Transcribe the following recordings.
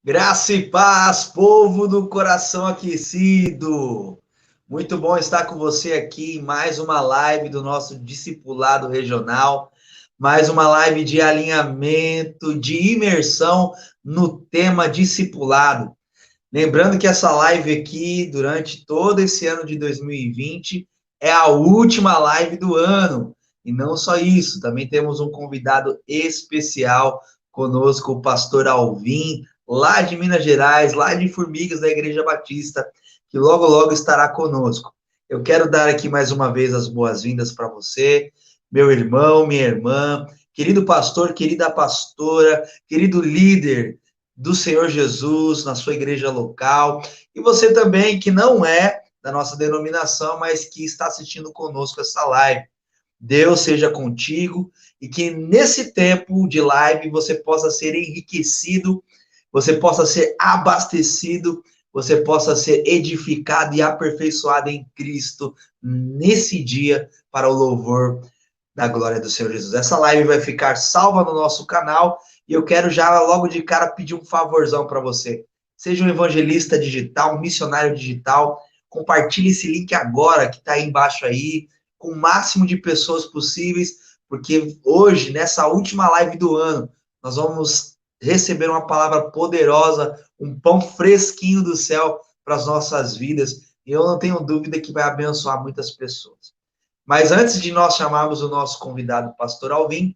Graça e paz, povo do coração aquecido. Muito bom estar com você aqui em mais uma live do nosso discipulado regional, mais uma live de alinhamento, de imersão no tema discipulado. Lembrando que essa live aqui, durante todo esse ano de 2020, é a última live do ano. E não só isso, também temos um convidado especial conosco, o pastor Alvim, lá de Minas Gerais, lá de Formigas, da Igreja Batista, que logo, logo estará conosco. Eu quero dar aqui mais uma vez as boas-vindas para você, meu irmão, minha irmã, querido pastor, querida pastora, querido líder do Senhor Jesus na sua igreja local, e você também que não é da nossa denominação, mas que está assistindo conosco essa live. Deus seja contigo e que nesse tempo de live você possa ser enriquecido, você possa ser abastecido, você possa ser edificado e aperfeiçoado em Cristo nesse dia para o louvor da glória do Senhor Jesus. Essa live vai ficar salva no nosso canal e eu quero já logo de cara pedir um favorzão para você. Seja um evangelista digital, um missionário digital, compartilhe esse link agora que está aí embaixo aí, com o máximo de pessoas possíveis, porque hoje, nessa última live do ano, nós vamos receber uma palavra poderosa, um pão fresquinho do céu para as nossas vidas, e eu não tenho dúvida que vai abençoar muitas pessoas. Mas antes de nós chamarmos o nosso convidado, pastor Alvim,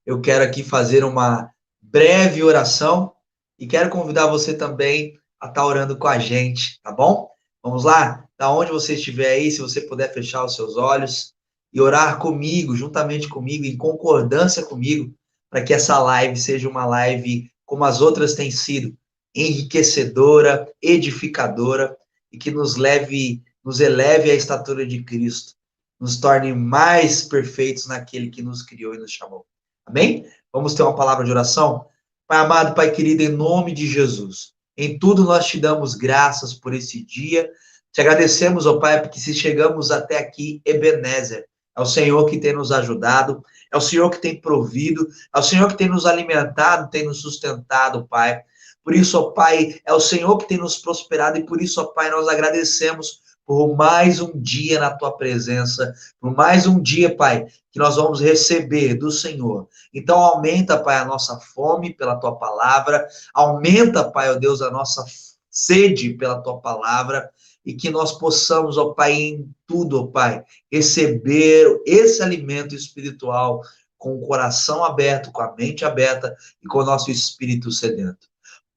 eu quero aqui fazer uma breve oração e quero convidar você também a estar orando com a gente, tá bom? Vamos lá? Da onde você estiver aí, se você puder fechar os seus olhos e orar comigo, juntamente comigo, em concordância comigo, para que essa live seja uma live como as outras têm sido, enriquecedora, edificadora e que nos eleve à estatura de Cristo, nos torne mais perfeitos naquele que nos criou e nos chamou. Amém? Vamos ter uma palavra de oração? Pai amado, Pai querido, em nome de Jesus, em tudo nós te damos graças por esse dia. Te agradecemos, ó Pai, porque se chegamos até aqui, Ebenezer, é o Senhor que tem nos ajudado, é o Senhor que tem provido, é o Senhor que tem nos alimentado, tem nos sustentado, Pai. Por isso, ó Pai, é o Senhor que tem nos prosperado e por isso, ó Pai, nós agradecemos por mais um dia na tua presença, por mais um dia, Pai, que nós vamos receber do Senhor. Então, aumenta, Pai, a nossa fome pela tua palavra, aumenta, Pai, ó Deus, a nossa sede pela tua palavra, e que nós possamos, ó Pai, em tudo, ó Pai, receber esse alimento espiritual com o coração aberto, com a mente aberta e com o nosso espírito sedento.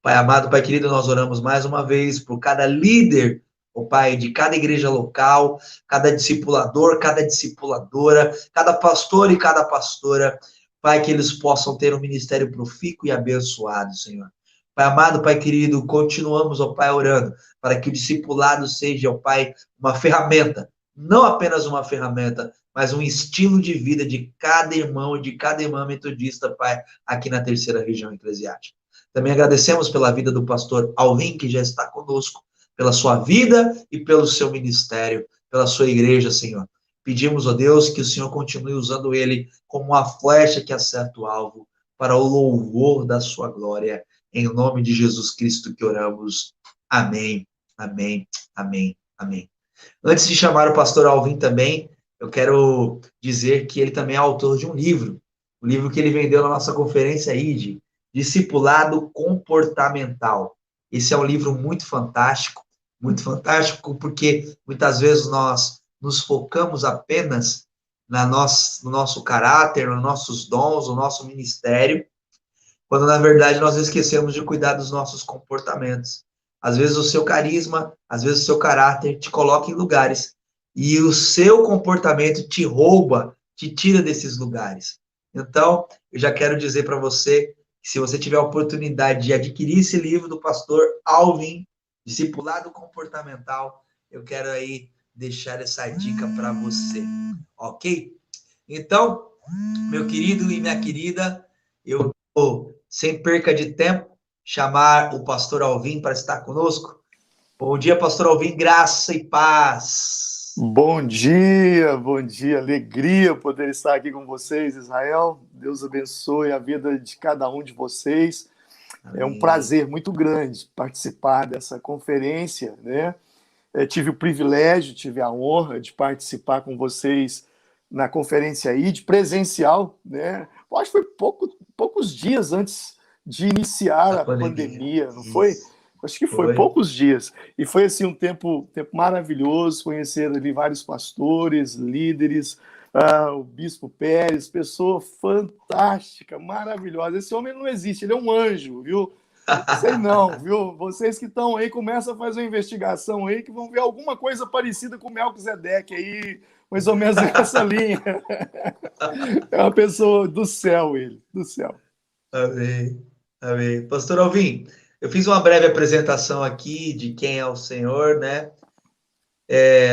Pai amado, Pai querido, nós oramos mais uma vez por cada líder, ó Pai, de cada igreja local, cada discipulador, cada discipuladora, cada pastor e cada pastora, Pai, que eles possam ter um ministério profícuo e abençoado, Senhor. Pai amado, Pai querido, continuamos, ó Pai, orando para que o discipulado seja, ó Pai, uma ferramenta, não apenas uma ferramenta, mas um estilo de vida de cada irmão e de cada irmã metodista, Pai, aqui na terceira região eclesiástica. Também agradecemos pela vida do pastor Alvim, que já está conosco, pela sua vida e pelo seu ministério, pela sua igreja, Senhor. Pedimos, ó Deus, que o Senhor continue usando ele como uma flecha que acerta o alvo para o louvor da sua glória. Em nome de Jesus Cristo que oramos. Amém, amém, amém, amém. Antes de chamar o pastor Alvim também, eu quero dizer que ele também é autor de um livro que ele vendeu na nossa conferência ID, Discipulado Comportamental. Esse é um livro muito fantástico, porque muitas vezes nós nos focamos apenas no nosso caráter, nos nossos dons, no nosso ministério, quando na verdade nós esquecemos de cuidar dos nossos comportamentos. Às vezes o seu carisma, às vezes o seu caráter te coloca em lugares e o seu comportamento te rouba, te tira desses lugares. Então, eu já quero dizer para você que se você tiver a oportunidade de adquirir esse livro do pastor Alvim, Discipulado Comportamental, eu quero aí deixar essa dica para você, ok? Então, meu querido e minha querida, eu vou, sem perca de tempo, chamar o pastor Alvim para estar conosco. Bom dia, pastor Alvim, graça e paz. Bom dia, alegria poder estar aqui com vocês, Israel. Deus abençoe a vida de cada um de vocês. É um Amém. prazer muito grande participar dessa conferência, né? Tive o privilégio, tive a honra de participar com vocês na conferência ID presencial, né? Acho que foi poucos dias antes de iniciar A a pandemia. pandemia, não foi? Isso. Acho que foi Foi. poucos dias. E foi assim um tempo maravilhoso, conhecer ali vários pastores, líderes, o Bispo Pérez, pessoa fantástica, maravilhosa. Esse homem não existe, ele é um anjo, viu? Sei não, viu? Vocês que estão aí, começam a fazer uma investigação aí, que vão ver alguma coisa parecida com o Melquisedeque aí, mais ou menos nessa linha. É uma pessoa do céu, ele, do céu. Amém. Amém. Pastor Alvim, eu fiz uma breve apresentação aqui de quem é o Senhor, né?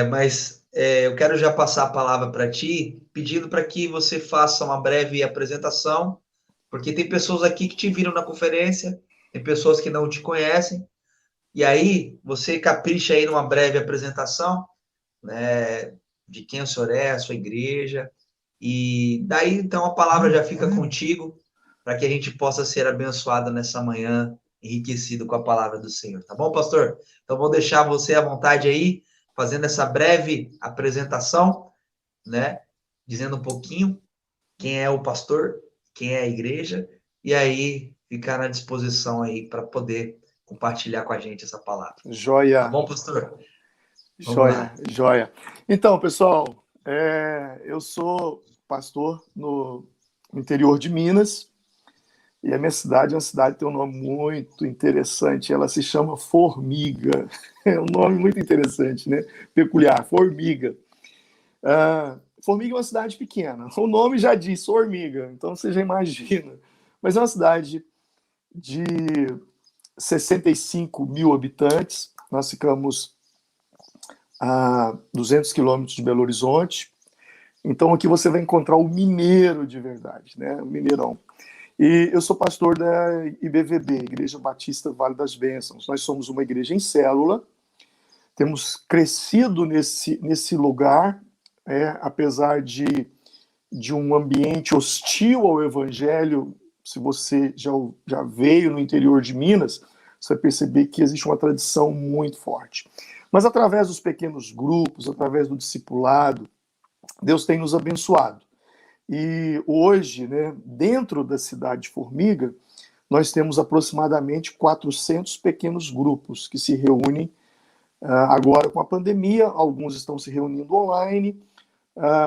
Mas eu quero já passar a palavra para ti, pedindo para que você faça uma breve apresentação, porque tem pessoas aqui que te viram na conferência, tem pessoas que não te conhecem, e aí você capricha aí numa breve apresentação, né, de quem o senhor é, a sua igreja, e daí então a palavra já fica contigo, para que a gente possa ser abençoado nessa manhã, enriquecido com a palavra do Senhor, tá bom, pastor? Então vou deixar você à vontade aí, fazendo essa breve apresentação, né, dizendo um pouquinho quem é o pastor, quem é a igreja, e aí ficar na disposição aí para poder compartilhar com a gente essa palavra. Tá Joia, bom, pastor? Vamos joia, lá. joia. Então, pessoal, eu sou pastor no interior de Minas, e a minha cidade é uma cidade que tem um nome muito interessante, ela se chama Formiga. É um nome muito interessante, né? Peculiar, Formiga. Formiga é uma cidade pequena. O nome já diz Formiga, então você já imagina. Mas é uma cidade de 65 mil habitantes. Nós ficamos a 200 quilômetros de Belo Horizonte. Então aqui você vai encontrar o mineiro de verdade, né? O mineirão. E eu sou pastor da IBVB, Igreja Batista Vale das Bênçãos. Nós somos uma igreja em célula, temos crescido nesse lugar, apesar de um ambiente hostil ao evangelho. Se você já veio no interior de Minas, você vai perceber que existe uma tradição muito forte. Mas através dos pequenos grupos, através do discipulado, Deus tem nos abençoado. E hoje, né, dentro da cidade de Formiga, nós temos aproximadamente 400 pequenos grupos que se reúnem. Agora, com a pandemia, alguns estão se reunindo online.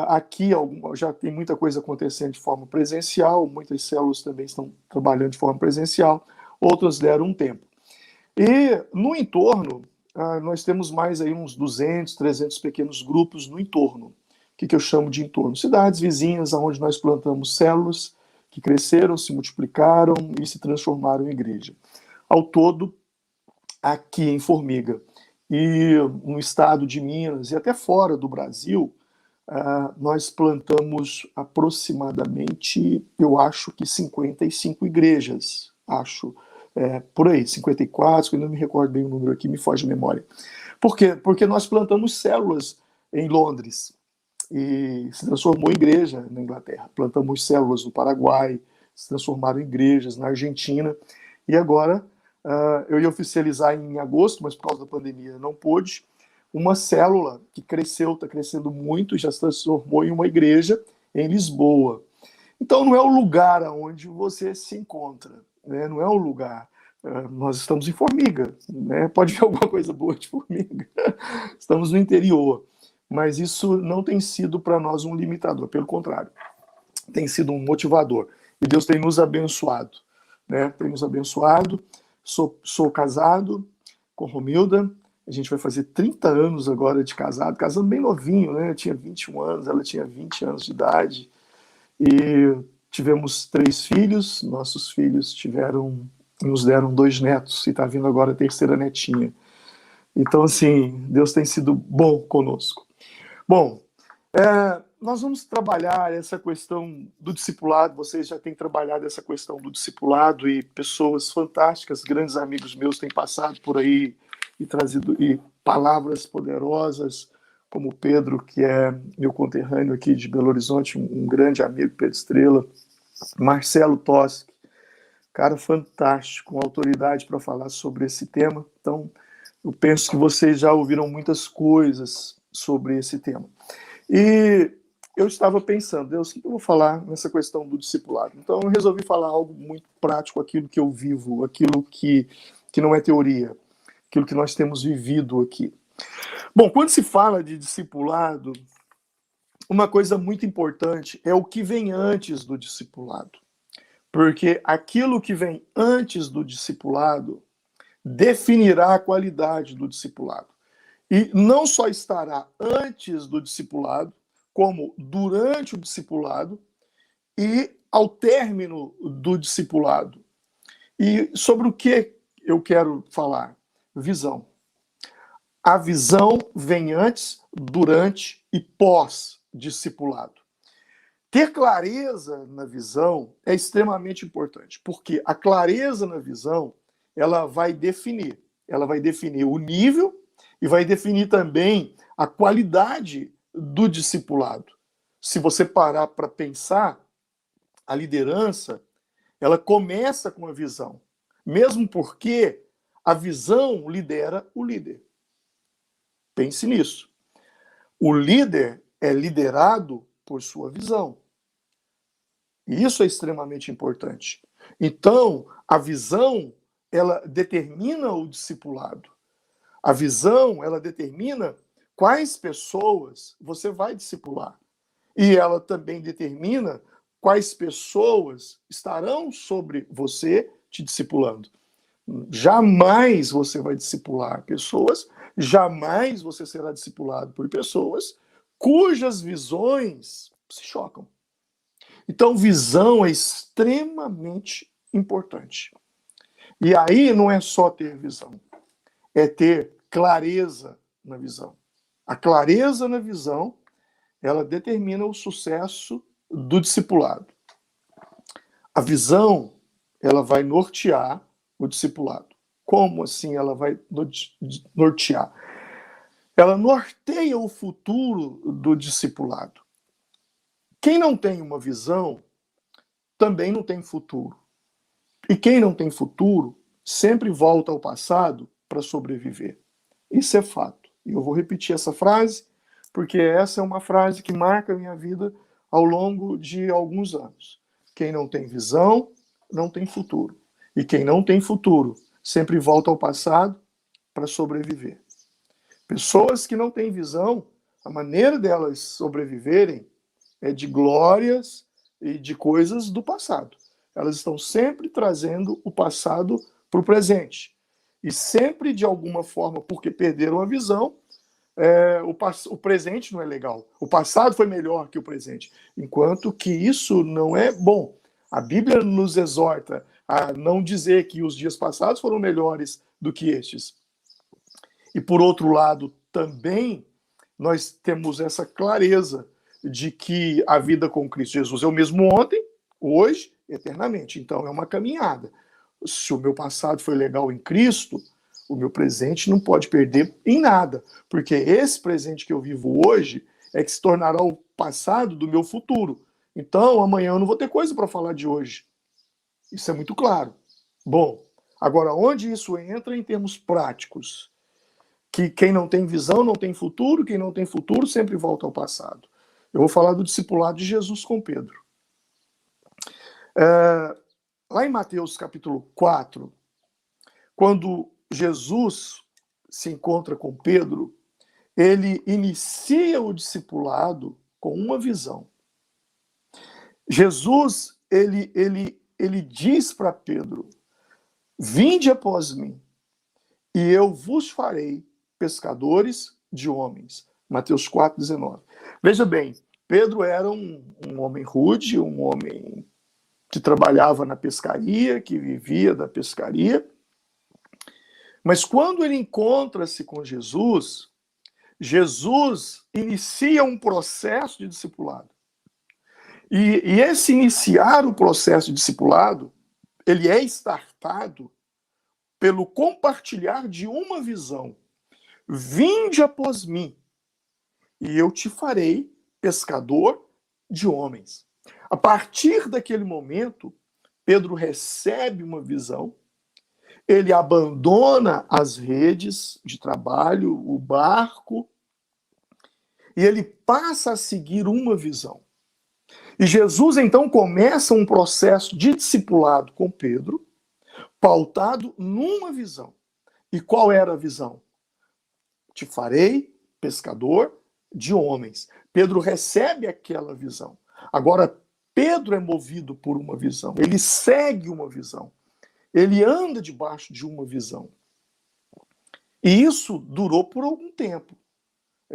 Aqui já tem muita coisa acontecendo de forma presencial, muitas células também estão trabalhando de forma presencial, outras deram um tempo. E no entorno, nós temos mais aí uns 200, 300 pequenos grupos no entorno. O que eu chamo de entorno? Cidades vizinhas onde nós plantamos células que cresceram, se multiplicaram e se transformaram em igreja. Ao todo, aqui em Formiga e no estado de Minas e até fora do Brasil, nós plantamos aproximadamente, eu acho que 55 igrejas, por aí, 54, eu não me recordo bem o número aqui, me foge a memória. Por quê? Porque nós plantamos células em Londres e se transformou em igreja na Inglaterra. Plantamos células no Paraguai, se transformaram em igrejas na Argentina, e agora eu ia oficializar em agosto, mas por causa da pandemia não pude, uma célula que cresceu, está crescendo muito, já se transformou em uma igreja em Lisboa. Então não é o lugar onde você se encontra, né? Não é o lugar. Nós estamos em Formiga, né? Pode ver alguma coisa boa de Formiga. Estamos no interior, mas isso não tem sido para nós um limitador, pelo contrário, tem sido um motivador. E Deus tem nos abençoado, né? Tem nos abençoado. Sou casado com Romilda. A gente vai fazer 30 anos agora de casado, casando bem novinho, né? Eu tinha 21 anos, ela tinha 20 anos de idade. E tivemos 3 filhos, nossos filhos nos deram 2 netos, e está vindo agora a terceira netinha. Então, assim, Deus tem sido bom conosco. Bom, nós vamos trabalhar essa questão do discipulado. Vocês já têm trabalhado essa questão do discipulado e pessoas fantásticas, grandes amigos meus têm passado por aí e trazido palavras poderosas, como Pedro, que é meu conterrâneo aqui de Belo Horizonte, um grande amigo, Pedro Estrela, Marcelo Toschi, Cara fantástico, com autoridade para falar sobre esse tema. Então, eu penso que vocês já ouviram muitas coisas sobre esse tema. E eu estava pensando, Deus, o que eu vou falar nessa questão do discipulado? Então, eu resolvi falar algo muito prático, aquilo que eu vivo, aquilo que não é teoria, aquilo que nós temos vivido aqui. Bom, quando se fala de discipulado, uma coisa muito importante é o que vem antes do discipulado. Porque aquilo que vem antes do discipulado definirá a qualidade do discipulado. E não só estará antes do discipulado, como durante o discipulado e ao término do discipulado. E sobre o que eu quero falar? Visão. A visão vem antes, durante e pós-discipulado. Ter clareza na visão é extremamente importante, porque a clareza na visão, ela vai definir o nível e vai definir também a qualidade do discipulado. Se você parar para pensar, a liderança, ela começa com a visão, mesmo porque a visão lidera o líder. Pense nisso. O líder é liderado por sua visão. E isso é extremamente importante. Então, a visão, ela determina o discipulado. A visão, ela determina quais pessoas você vai discipular. E ela também determina quais pessoas estarão sobre você te discipulando. Jamais você vai discipular pessoas, jamais você será discipulado por pessoas cujas visões se chocam. Então, visão é extremamente importante. E aí não é só ter visão, é ter clareza na visão. A clareza na visão, ela determina o sucesso do discipulado. A visão, ela vai nortear o discipulado. Como assim ela vai nortear? Ela norteia o futuro do discipulado. Quem não tem uma visão também não tem futuro. E quem não tem futuro sempre volta ao passado para sobreviver. Isso é fato. E eu vou repetir essa frase, porque essa é uma frase que marca a minha vida ao longo de alguns anos. Quem não tem visão não tem futuro. E quem não tem futuro sempre volta ao passado para sobreviver. Pessoas que não têm visão, a maneira delas sobreviverem é de glórias e de coisas do passado. Elas estão sempre trazendo o passado para o presente. E sempre, de alguma forma, porque perderam a visão, o presente não é legal. O passado foi melhor que o presente. Enquanto que isso não é bom. A Bíblia nos exorta a não dizer que os dias passados foram melhores do que estes. E, por outro lado, também nós temos essa clareza de que a vida com Cristo Jesus é o mesmo ontem, hoje, eternamente. Então, é uma caminhada. Se o meu passado foi legal em Cristo, o meu presente não pode perder em nada, porque esse presente que eu vivo hoje é que se tornará o passado do meu futuro. Então, amanhã eu não vou ter coisa para falar de hoje. Isso é muito claro. Bom, agora, onde isso entra em termos práticos? Que quem não tem visão não tem futuro, quem não tem futuro sempre volta ao passado. Eu vou falar do discipulado de Jesus com Pedro. Lá em Mateus capítulo 4, quando Jesus se encontra com Pedro, ele inicia o discipulado com uma visão. Jesus, ele diz para Pedro: vinde após mim, e eu vos farei pescadores de homens. Mateus 4,19. Veja bem, Pedro era um homem rude, um homem que trabalhava na pescaria, que vivia da pescaria. Mas quando ele encontra-se com Jesus, Jesus inicia um processo de discipulado. E esse iniciar o processo de discipulado, ele é startado pelo compartilhar de uma visão. Vinde após mim, e eu te farei pescador de homens. A partir daquele momento, Pedro recebe uma visão, ele abandona as redes de trabalho, o barco, e ele passa a seguir uma visão. E Jesus, então, começa um processo de discipulado com Pedro, pautado numa visão. E qual era a visão? Te farei pescador de homens. Pedro recebe aquela visão. Agora, Pedro é movido por uma visão. Ele segue uma visão. Ele anda debaixo de uma visão. E isso durou por algum tempo.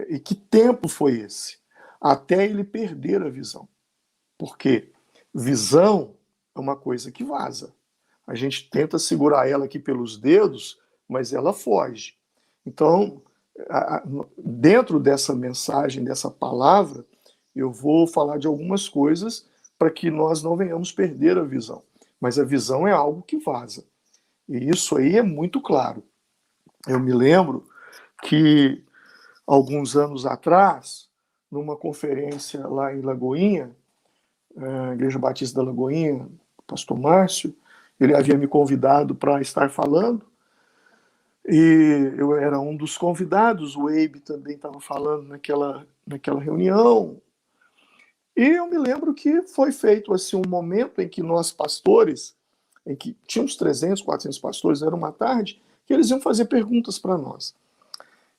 E que tempo foi esse? Até ele perder a visão. Porque visão é uma coisa que vaza. A gente tenta segurar ela aqui pelos dedos, mas ela foge. Então, dentro dessa mensagem, dessa palavra, eu vou falar de algumas coisas para que nós não venhamos perder a visão. Mas a visão é algo que vaza. E isso aí é muito claro. Eu me lembro que, alguns anos atrás, numa conferência lá em Lagoinha, a Igreja Batista da Lagoinha, o pastor Márcio, ele havia me convidado para estar falando, e eu era um dos convidados, o Eibe também estava falando naquela reunião, e eu me lembro que foi feito assim, um momento em que nós pastores, em que tinha uns 300, 400 pastores, era uma tarde, que eles iam fazer perguntas para nós.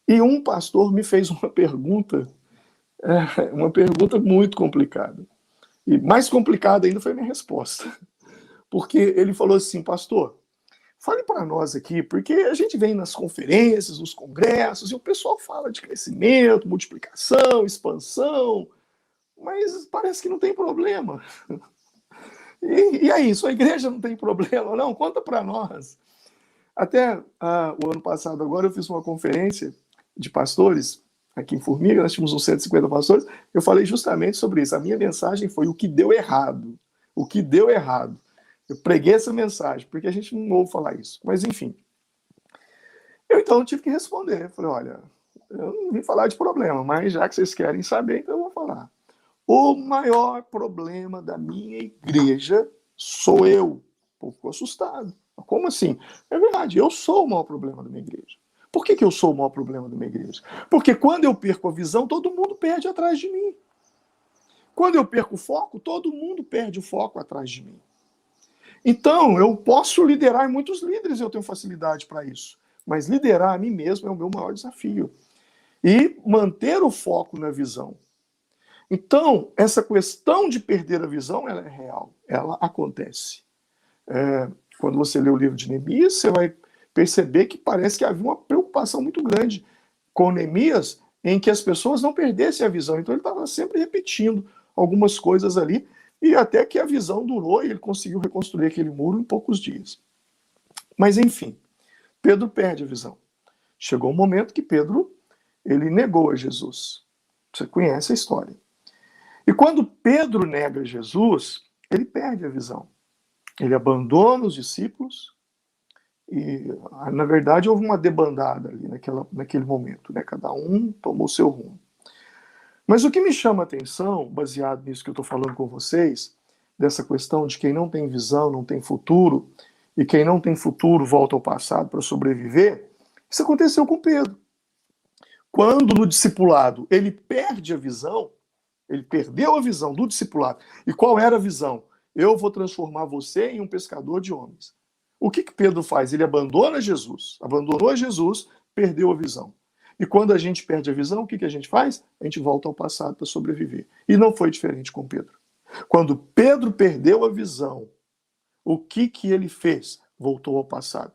E um pastor me fez uma pergunta muito complicada. E mais complicada ainda foi a minha resposta. Porque ele falou assim, pastor, fale para nós aqui, porque a gente vem nas conferências, nos congressos, e o pessoal fala de crescimento, multiplicação, expansão, mas parece que não tem problema. E aí, sua igreja não tem problema? Não, conta para nós. Até o ano passado, agora, eu fiz uma conferência de pastores aqui em Formiga, nós tínhamos uns 150 pastores, eu falei justamente sobre isso. A minha mensagem foi o que deu errado. O que deu errado. Eu preguei essa mensagem, porque a gente não ouve falar isso. Mas, enfim. Eu, então, tive que responder. Eu falei, olha, eu não vim falar de problema, mas já que vocês querem saber, então eu vou falar. O maior problema da minha igreja sou eu. O povo ficou assustado. Como assim? É verdade, eu sou o maior problema da minha igreja. Por que eu sou o maior problema da minha igreja? Porque quando eu perco a visão, todo mundo perde atrás de mim. Quando eu perco o foco, todo mundo perde o foco atrás de mim. Então, eu posso liderar muitos líderes, eu tenho facilidade para isso. Mas liderar a mim mesmo é o meu maior desafio. E manter o foco na visão. Então, essa questão de perder a visão, ela é real. Ela acontece. Quando você lê o livro de Neemias, você vai perceber que parece que havia uma preocupação muito grande com Neemias em que as pessoas não perdessem a visão. Então ele estava sempre repetindo algumas coisas ali, e até que a visão durou e ele conseguiu reconstruir aquele muro em poucos dias. Mas enfim, Pedro perde a visão. Chegou um momento que Pedro ele negou a Jesus. Você conhece a história. E quando Pedro nega Jesus, ele perde a visão. Ele abandona os discípulos e, na verdade, houve uma debandada ali naquele momento, né? Cada um tomou seu rumo. Mas o que me chama a atenção, baseado nisso que eu estou falando com vocês, dessa questão de quem não tem visão, não tem futuro, e quem não tem futuro volta ao passado para sobreviver, isso aconteceu com Pedro. Quando no discipulado ele perde a visão, ele perdeu a visão do discipulado. E qual era a visão? Eu vou transformar você em um pescador de homens. O que Pedro faz? Ele abandona Jesus. Abandonou Jesus, perdeu a visão. E quando a gente perde a visão, o que a gente faz? A gente volta ao passado para sobreviver. E não foi diferente com Pedro. Quando Pedro perdeu a visão, o que ele fez? Voltou ao passado.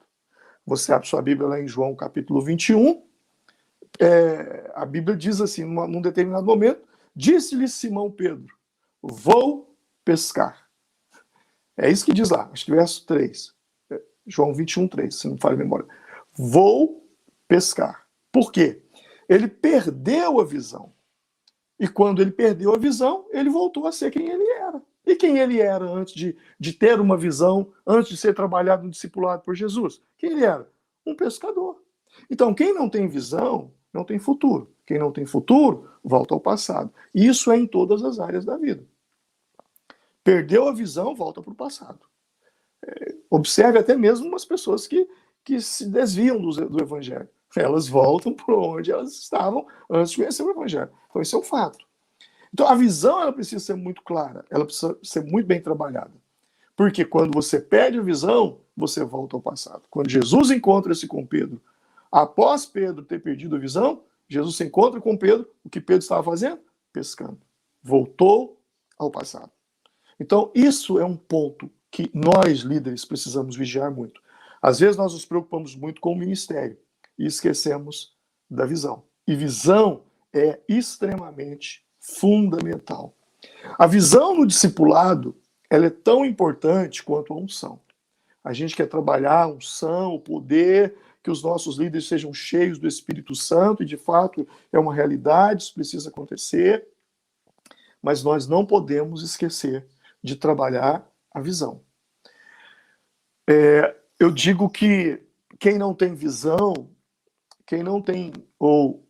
Você abre sua Bíblia lá em João capítulo 21. A Bíblia diz assim, num determinado momento, disse-lhe Simão Pedro, vou pescar. É isso que diz lá, acho que verso 3. João 21, 3, se não me falha a memória. Vou pescar. Por quê? Ele perdeu a visão. E quando ele perdeu a visão, ele voltou a ser quem ele era. E quem ele era antes de ter uma visão, antes de ser trabalhado no discipulado por Jesus? Quem ele era? Um pescador. Então, quem não tem visão, não tem futuro. Quem não tem futuro, volta ao passado. E isso é em todas as áreas da vida. Perdeu a visão, volta para o passado. Observe até mesmo umas pessoas que se desviam do Evangelho. Elas voltam para onde elas estavam antes de conhecer o Evangelho. Então, isso é um fato. Então, a visão ela precisa ser muito clara, ela precisa ser muito bem trabalhada. Porque quando você perde a visão, você volta ao passado. Quando Jesus encontra-se com Pedro, após Pedro ter perdido a visão, Jesus se encontra com Pedro, o que Pedro estava fazendo? Pescando. Voltou ao passado. Então, isso é um ponto que nós, líderes, precisamos vigiar muito. Às vezes nós nos preocupamos muito com o ministério e esquecemos da visão. E visão é extremamente fundamental. A visão no discipulado, ela é tão importante quanto a unção. A gente quer trabalhar a unção, o poder, que os nossos líderes sejam cheios do Espírito Santo, e de fato é uma realidade, isso precisa acontecer, mas nós não podemos esquecer de trabalhar a visão. Eu digo que quem não tem visão, quem não tem, ou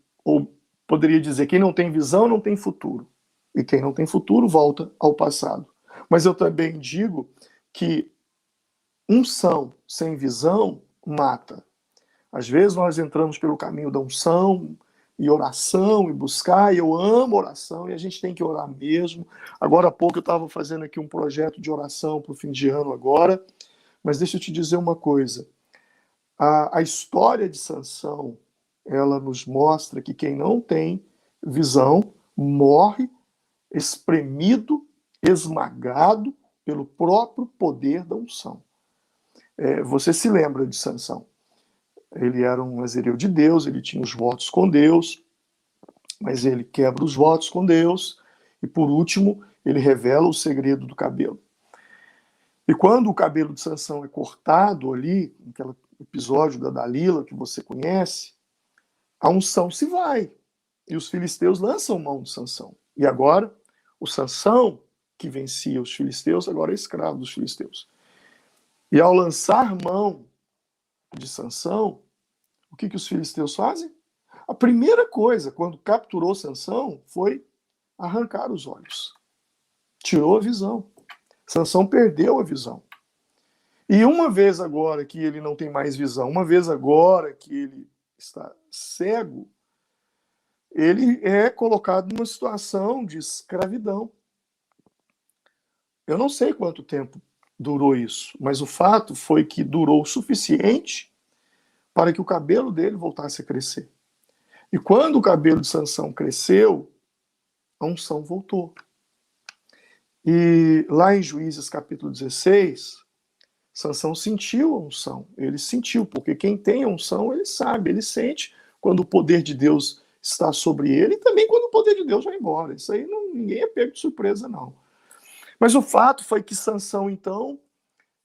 poderia dizer, quem não tem visão não tem futuro. E quem não tem futuro volta ao passado. Mas eu também digo que unção sem visão mata. Às vezes nós entramos pelo caminho da unção e oração e buscar, e eu amo oração, e a gente tem que orar mesmo. Agora há pouco eu estava fazendo aqui um projeto de oração para o fim de ano agora, mas deixa eu te dizer uma coisa. A história de Sansão, ela nos mostra que quem não tem visão morre espremido, esmagado pelo próprio poder da unção. Você se lembra de Sansão? Ele era um nazireu de Deus, ele tinha os votos com Deus, mas ele quebra os votos com Deus e, por último, ele revela o segredo do cabelo. E quando o cabelo de Sansão é cortado ali, naquele episódio da Dalila que você conhece, a unção se vai e os filisteus lançam mão de Sansão. E agora, o Sansão, que vencia os filisteus, agora é escravo dos filisteus. E ao lançar mão de Sansão, o que os filisteus fazem? A primeira coisa, quando capturou Sansão, foi arrancar os olhos. Tirou a visão. Sansão perdeu a visão. E uma vez agora que ele não tem mais visão, uma vez agora que ele está cego, ele é colocado numa situação de escravidão. Eu não sei quanto tempo durou isso, mas o fato foi que durou o suficiente para que o cabelo dele voltasse a crescer. E quando o cabelo de Sansão cresceu, a unção voltou. E lá em Juízes capítulo 16, Sansão sentiu a unção. Ele sentiu, porque quem tem a unção, ele sabe, ele sente quando o poder de Deus está sobre ele e também quando o poder de Deus vai embora. Isso aí ninguém é pego de surpresa, não. Mas o fato foi que Sansão, então,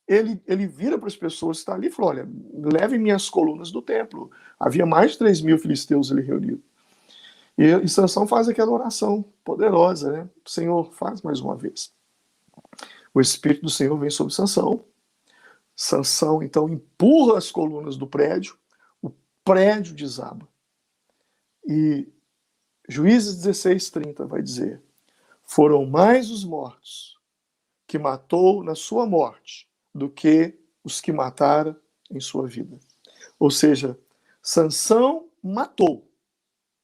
ele vira para as pessoas que estão ali e falou, olha, levem minhas colunas do templo. Havia mais de 3.000 filisteus ali reunidos. E Sansão faz aquela oração poderosa, né? Senhor, faz mais uma vez. O Espírito do Senhor vem sobre Sansão. Sansão, então, empurra as colunas do prédio. O prédio desaba. E Juízes 16:30 vai dizer, foram mais os mortos que matou na sua morte do que os que mataram em sua vida. Ou seja, Sansão matou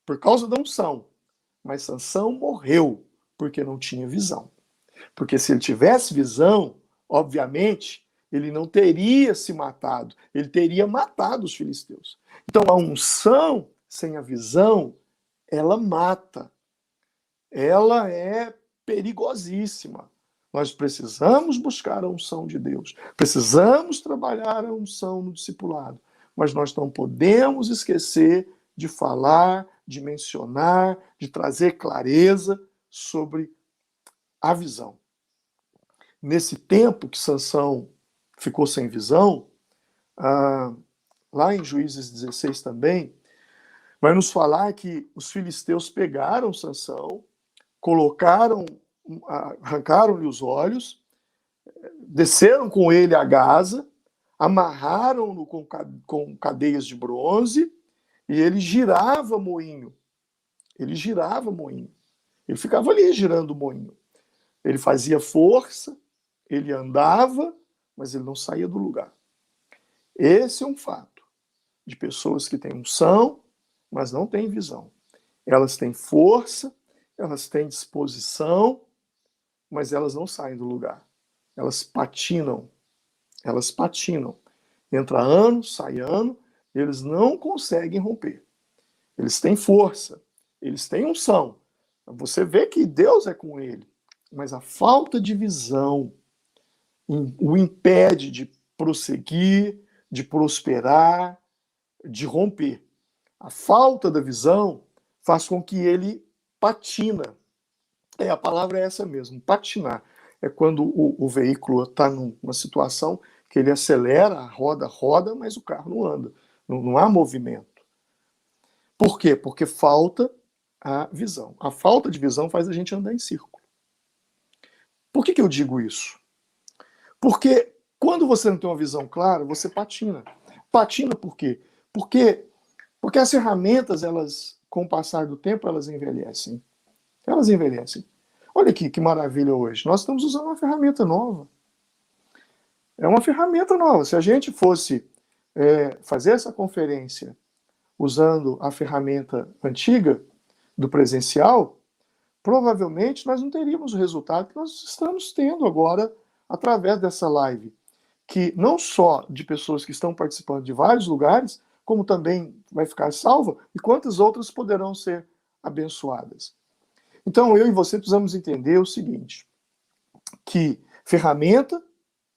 por causa da unção, mas Sansão morreu porque não tinha visão. Porque se ele tivesse visão, obviamente, ele não teria se matado, ele teria matado os filisteus. Então a unção sem a visão, ela mata. Ela é perigosíssima. Nós precisamos buscar a unção de Deus. Precisamos trabalhar a unção no discipulado. Mas nós não podemos esquecer de falar, de mencionar, de trazer clareza sobre a visão. Nesse tempo que Sansão ficou sem visão, lá em Juízes 16 também, vai nos falar que os filisteus pegaram Sansão, arrancaram-lhe os olhos, desceram com ele a Gaza, amarraram-no com cadeias de bronze e ele girava moinho. Ele ficava ali girando o moinho. Ele fazia força, ele andava, mas ele não saía do lugar. Esse é um fato de pessoas que têm unção, mas não têm visão. Elas têm força, elas têm disposição, mas elas não saem do lugar. Elas patinam. Elas patinam. Entra ano, sai ano, eles não conseguem romper. Eles têm força, eles têm unção. Você vê que Deus é com ele, mas a falta de visão o impede de prosseguir, de prosperar, de romper. A falta da visão faz com que ele patina. A palavra é essa mesmo, patinar. É quando o veículo está numa situação que ele acelera, a roda roda, mas o carro não anda. Não há movimento. Por quê? Porque falta a visão. A falta de visão faz a gente andar em círculo. Por que eu digo isso? Porque quando você não tem uma visão clara, você patina. Patina por quê? Porque as ferramentas, elas, com o passar do tempo, elas envelhecem. Elas envelhecem. Olha aqui que maravilha hoje. Nós estamos usando uma ferramenta nova. É uma ferramenta nova. Se a gente fosse fazer essa conferência usando a ferramenta antiga do presencial, provavelmente nós não teríamos o resultado que nós estamos tendo agora através dessa live, que não só de pessoas que estão participando de vários lugares, como também vai ficar salva, e quantas outras poderão ser abençoadas. Então, eu e você precisamos entender o seguinte, que ferramenta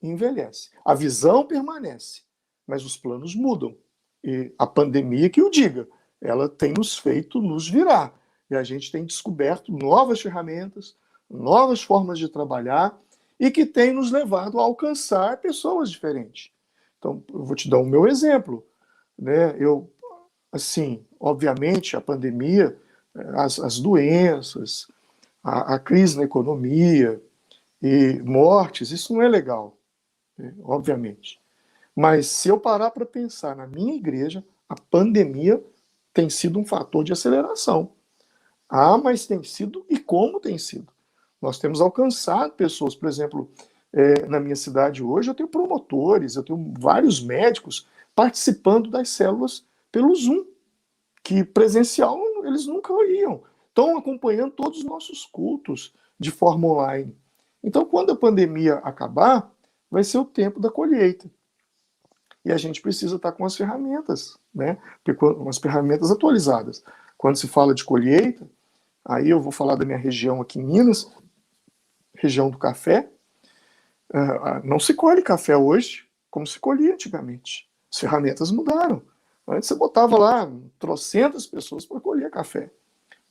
envelhece, a visão permanece, mas os planos mudam. E a pandemia que o diga, ela tem nos feito nos virar. E a gente tem descoberto novas ferramentas, novas formas de trabalhar, e que tem nos levado a alcançar pessoas diferentes. Então, eu vou te dar o meu exemplo. Né? Obviamente, a pandemia, as doenças, a crise na economia e mortes, isso não é legal, né? Obviamente. Mas se eu parar para pensar na minha igreja, a pandemia tem sido um fator de aceleração. Mas tem sido e como tem sido. Nós temos alcançado pessoas, por exemplo, na minha cidade hoje eu tenho promotores, eu tenho vários médicos participando das células pelo Zoom, que presencial eles nunca iam. Estão acompanhando todos os nossos cultos de forma online. Então, quando a pandemia acabar, vai ser o tempo da colheita. E a gente precisa estar com as ferramentas, né? Com as ferramentas atualizadas. Quando se fala de colheita, aí eu vou falar da minha região aqui em Minas, região do café. Não se colhe café hoje como se colhia antigamente. As ferramentas mudaram. Antes você botava lá trocentas pessoas para colher café.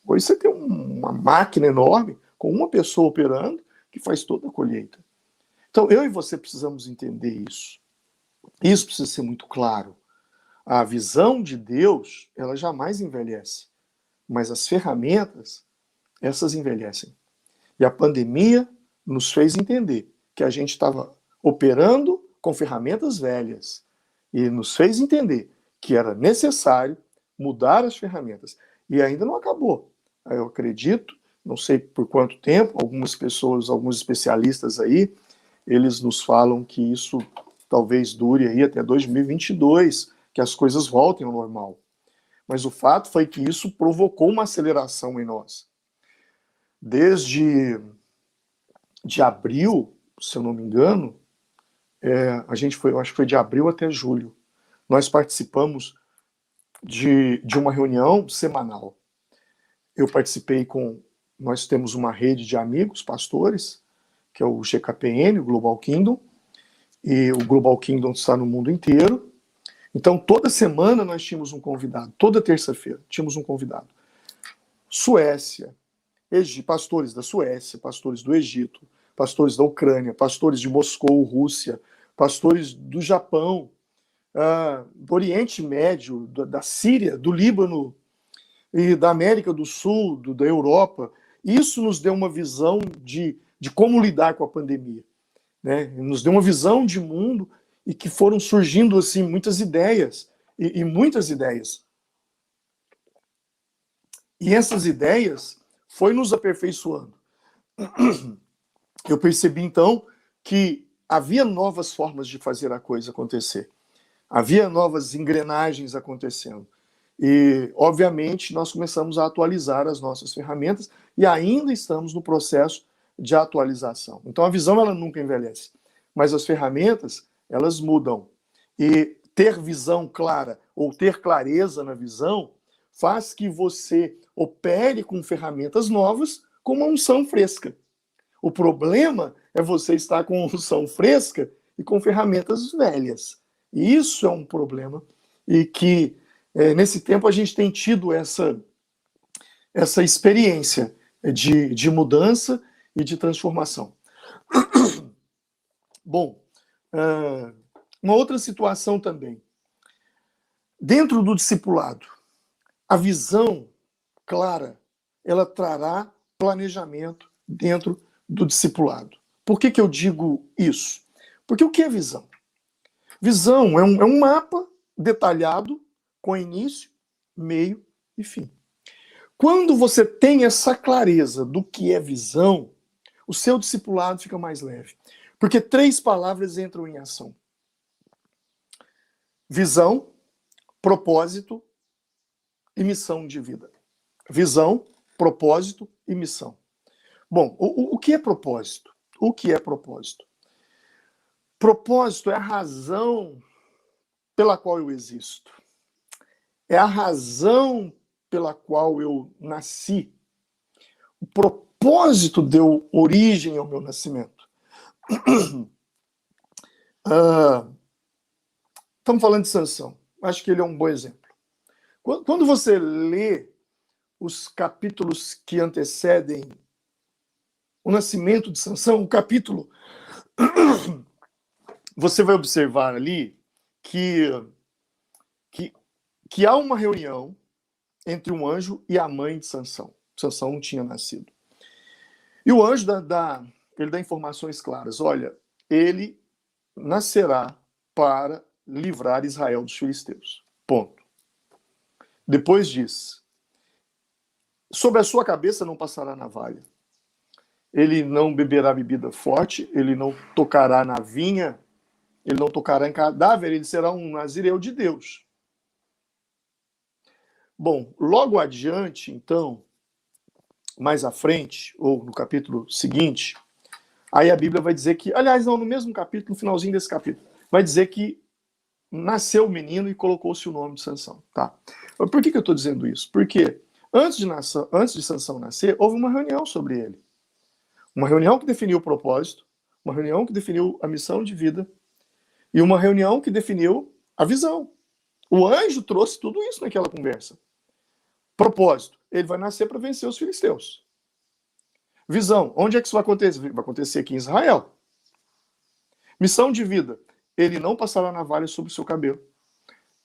Hoje você tem uma máquina enorme, com uma pessoa operando, que faz toda a colheita. Então eu e você precisamos entender isso. Isso precisa ser muito claro. A visão de Deus, ela jamais envelhece. Mas as ferramentas, essas envelhecem. E a pandemia nos fez entender que a gente estava operando com ferramentas velhas. E nos fez entender que era necessário mudar as ferramentas. E ainda não acabou. Eu acredito, não sei por quanto tempo, algumas pessoas, alguns especialistas aí, eles nos falam que isso talvez dure aí até 2022, que as coisas voltem ao normal. Mas o fato foi que isso provocou uma aceleração em nós. Desde abril, se eu não me engano, eu acho que foi de abril até julho, nós participamos de uma reunião semanal. Eu participei nós temos uma rede de amigos, pastores, que é o GKPN, o Global Kingdom, e o Global Kingdom está no mundo inteiro. Então, toda semana nós tínhamos um convidado, toda terça-feira tínhamos um convidado. Suécia, pastores da Suécia, pastores do Egito, pastores da Ucrânia, pastores de Moscou, Rússia, pastores do Japão, do Oriente Médio, da Síria, do Líbano e da América do Sul, da Europa. Isso nos deu uma visão de como lidar com a pandemia, né? Nos deu uma visão de mundo e que foram surgindo assim muitas ideias e muitas ideias. E essas ideias foi nos aperfeiçoando. Eu percebi então que havia novas formas de fazer a coisa acontecer. Havia novas engrenagens acontecendo. E, obviamente, nós começamos a atualizar as nossas ferramentas e ainda estamos no processo de atualização. Então, a visão, ela nunca envelhece. Mas as ferramentas, elas mudam. E ter visão clara ou ter clareza na visão faz que você opere com ferramentas novas com uma unção fresca. O problema é você estar com unção fresca e com ferramentas velhas. E isso é um problema. E que, nesse tempo, a gente tem tido essa experiência de mudança e de transformação. Bom, uma outra situação também. Dentro do discipulado, a visão clara, ela trará planejamento dentro do discipulado. Por que eu digo isso? Porque o que é visão? Visão é um mapa detalhado com início, meio e fim. Quando você tem essa clareza do que é visão, o seu discipulado fica mais leve. Porque 3 palavras entram em ação: visão, propósito e missão de vida. Visão, propósito e missão. Bom, o que é propósito? O que é propósito? Propósito é a razão pela qual eu existo. É a razão pela qual eu nasci. O propósito deu origem ao meu nascimento. Estamos falando de Sansão. Acho que ele é um bom exemplo. Quando você lê os capítulos que antecedem o nascimento de Sansão, o capítulo, você vai observar ali que há uma reunião entre um anjo e a mãe de Sansão. Sansão não tinha nascido. E o anjo ele dá informações claras. Olha, ele nascerá para livrar Israel dos filisteus. Ponto. Depois diz: sobre a sua cabeça não passará navalha. Ele não beberá bebida forte, ele não tocará na vinha, ele não tocará em cadáver, ele será um nazireu de Deus. Bom, logo adiante, então, mais à frente, ou no capítulo seguinte, aí a Bíblia vai dizer que, aliás, não, no mesmo capítulo, no finalzinho desse capítulo, vai dizer que nasceu o menino e colocou-se o nome de Sansão. Tá? Por que eu estou dizendo isso? Porque antes de Sansão nascer, houve uma reunião sobre ele. Uma reunião que definiu o propósito, uma reunião que definiu a missão de vida e uma reunião que definiu a visão. O anjo trouxe tudo isso naquela conversa. Propósito: ele vai nascer para vencer os filisteus. Visão: onde é que isso vai acontecer? Vai acontecer aqui em Israel. Missão de vida: ele não passará navalha sobre o seu cabelo.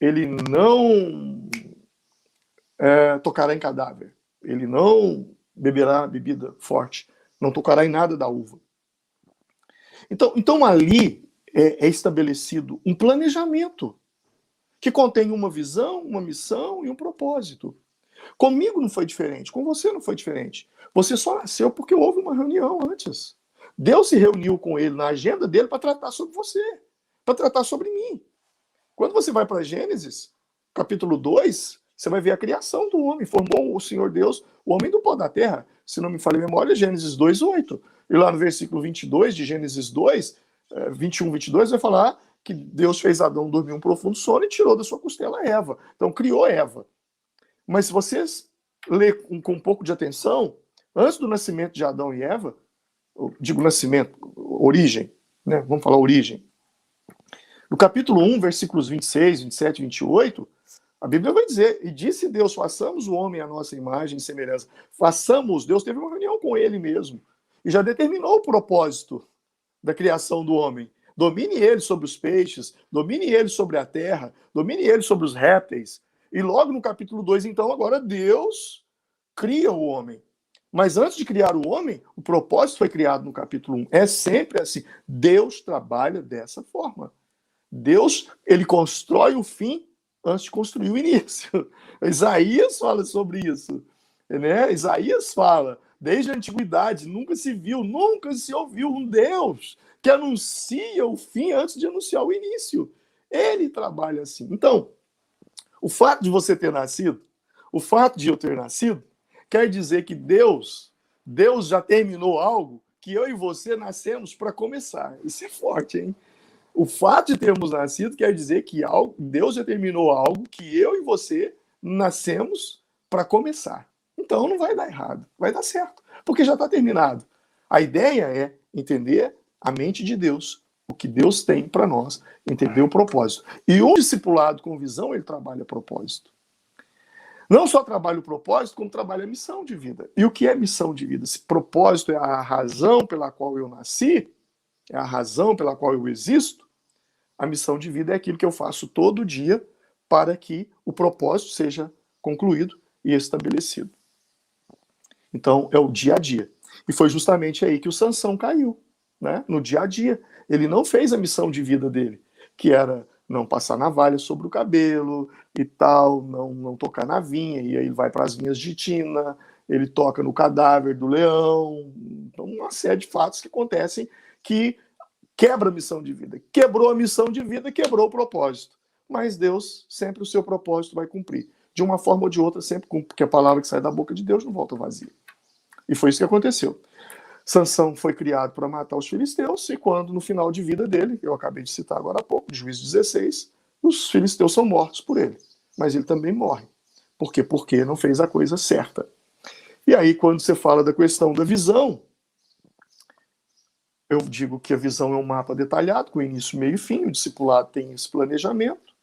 Ele não tocará em cadáver. Ele não beberá bebida forte. Não tocará em nada da uva. Então ali é estabelecido um planejamento que contém uma visão, uma missão e um propósito. Comigo não foi diferente, com você não foi diferente. Você só nasceu porque houve uma reunião antes. Deus se reuniu com ele na agenda dele para tratar sobre você, para tratar sobre mim. Quando você vai para Gênesis, capítulo 2, você vai ver a criação do homem. Formou o Senhor Deus o homem do pó da terra. Se não me falha a memória, Gênesis 2:8. E lá no versículo 22 de Gênesis 2, 21, 22, vai falar que Deus fez Adão dormir um profundo sono e tirou da sua costela Eva. Então, criou Eva. Mas se vocês lerem com um pouco de atenção, antes do nascimento de Adão e Eva, digo nascimento, origem, né? Vamos falar origem. No capítulo 1, versículos 26, 27 e 28, a Bíblia vai dizer: e disse Deus, façamos o homem à nossa imagem e semelhança. Façamos, Deus teve uma reunião com ele mesmo e já determinou o propósito da criação do homem. Domine ele sobre os peixes, domine ele sobre a terra, domine ele sobre os répteis. E logo no capítulo 2, então, agora Deus cria o homem. Mas antes de criar o homem, o propósito foi criado no capítulo 1. É sempre assim. Deus trabalha dessa forma. Deus, ele constrói o fim antes de construir o início. Isaías fala sobre isso. Né? Isaías fala: Desde a antiguidade, nunca se viu, nunca se ouviu um Deus que anuncia o fim antes de anunciar o início. Ele trabalha assim. Então, o fato de você ter nascido, o fato de eu ter nascido, quer dizer que Deus já terminou algo que eu e você nascemos para começar. Isso é forte, hein? O fato de termos nascido quer dizer que Deus já terminou algo que eu e você nascemos para começar. Então não vai dar errado, vai dar certo, porque já está terminado. A ideia é entender a mente de Deus, o que Deus tem para nós, entender o propósito. E um discipulado com visão, ele trabalha propósito. Não só trabalha o propósito, como trabalha a missão de vida. E o que é missão de vida? Se propósito é a razão pela qual eu nasci, é a razão pela qual eu existo, a missão de vida é aquilo que eu faço todo dia para que o propósito seja concluído e estabelecido. Então, é o dia a dia. E foi justamente aí que o Sansão caiu, né? No dia a dia. Ele não fez a missão de vida dele, que era não passar navalha sobre o cabelo e tal, não tocar na vinha, e aí ele vai para as vinhas de Tina, ele toca no cadáver do leão. Então, uma série de fatos que acontecem que quebra a missão de vida. Quebrou a missão de vida, quebrou o propósito. Mas Deus, sempre o seu propósito vai cumprir. De uma forma ou de outra, sempre cumpre, porque a palavra que sai da boca de Deus não volta vazia. E foi isso que aconteceu. Sansão foi criado para matar os filisteus, e quando, no final de vida dele, eu acabei de citar agora há pouco, de Juízes 16, os filisteus são mortos por ele. Mas ele também morre. Por quê? Porque não fez a coisa certa. E aí, quando você fala da questão da visão, eu digo que a visão é um mapa detalhado, com início, meio e fim, o discipulado tem esse planejamento.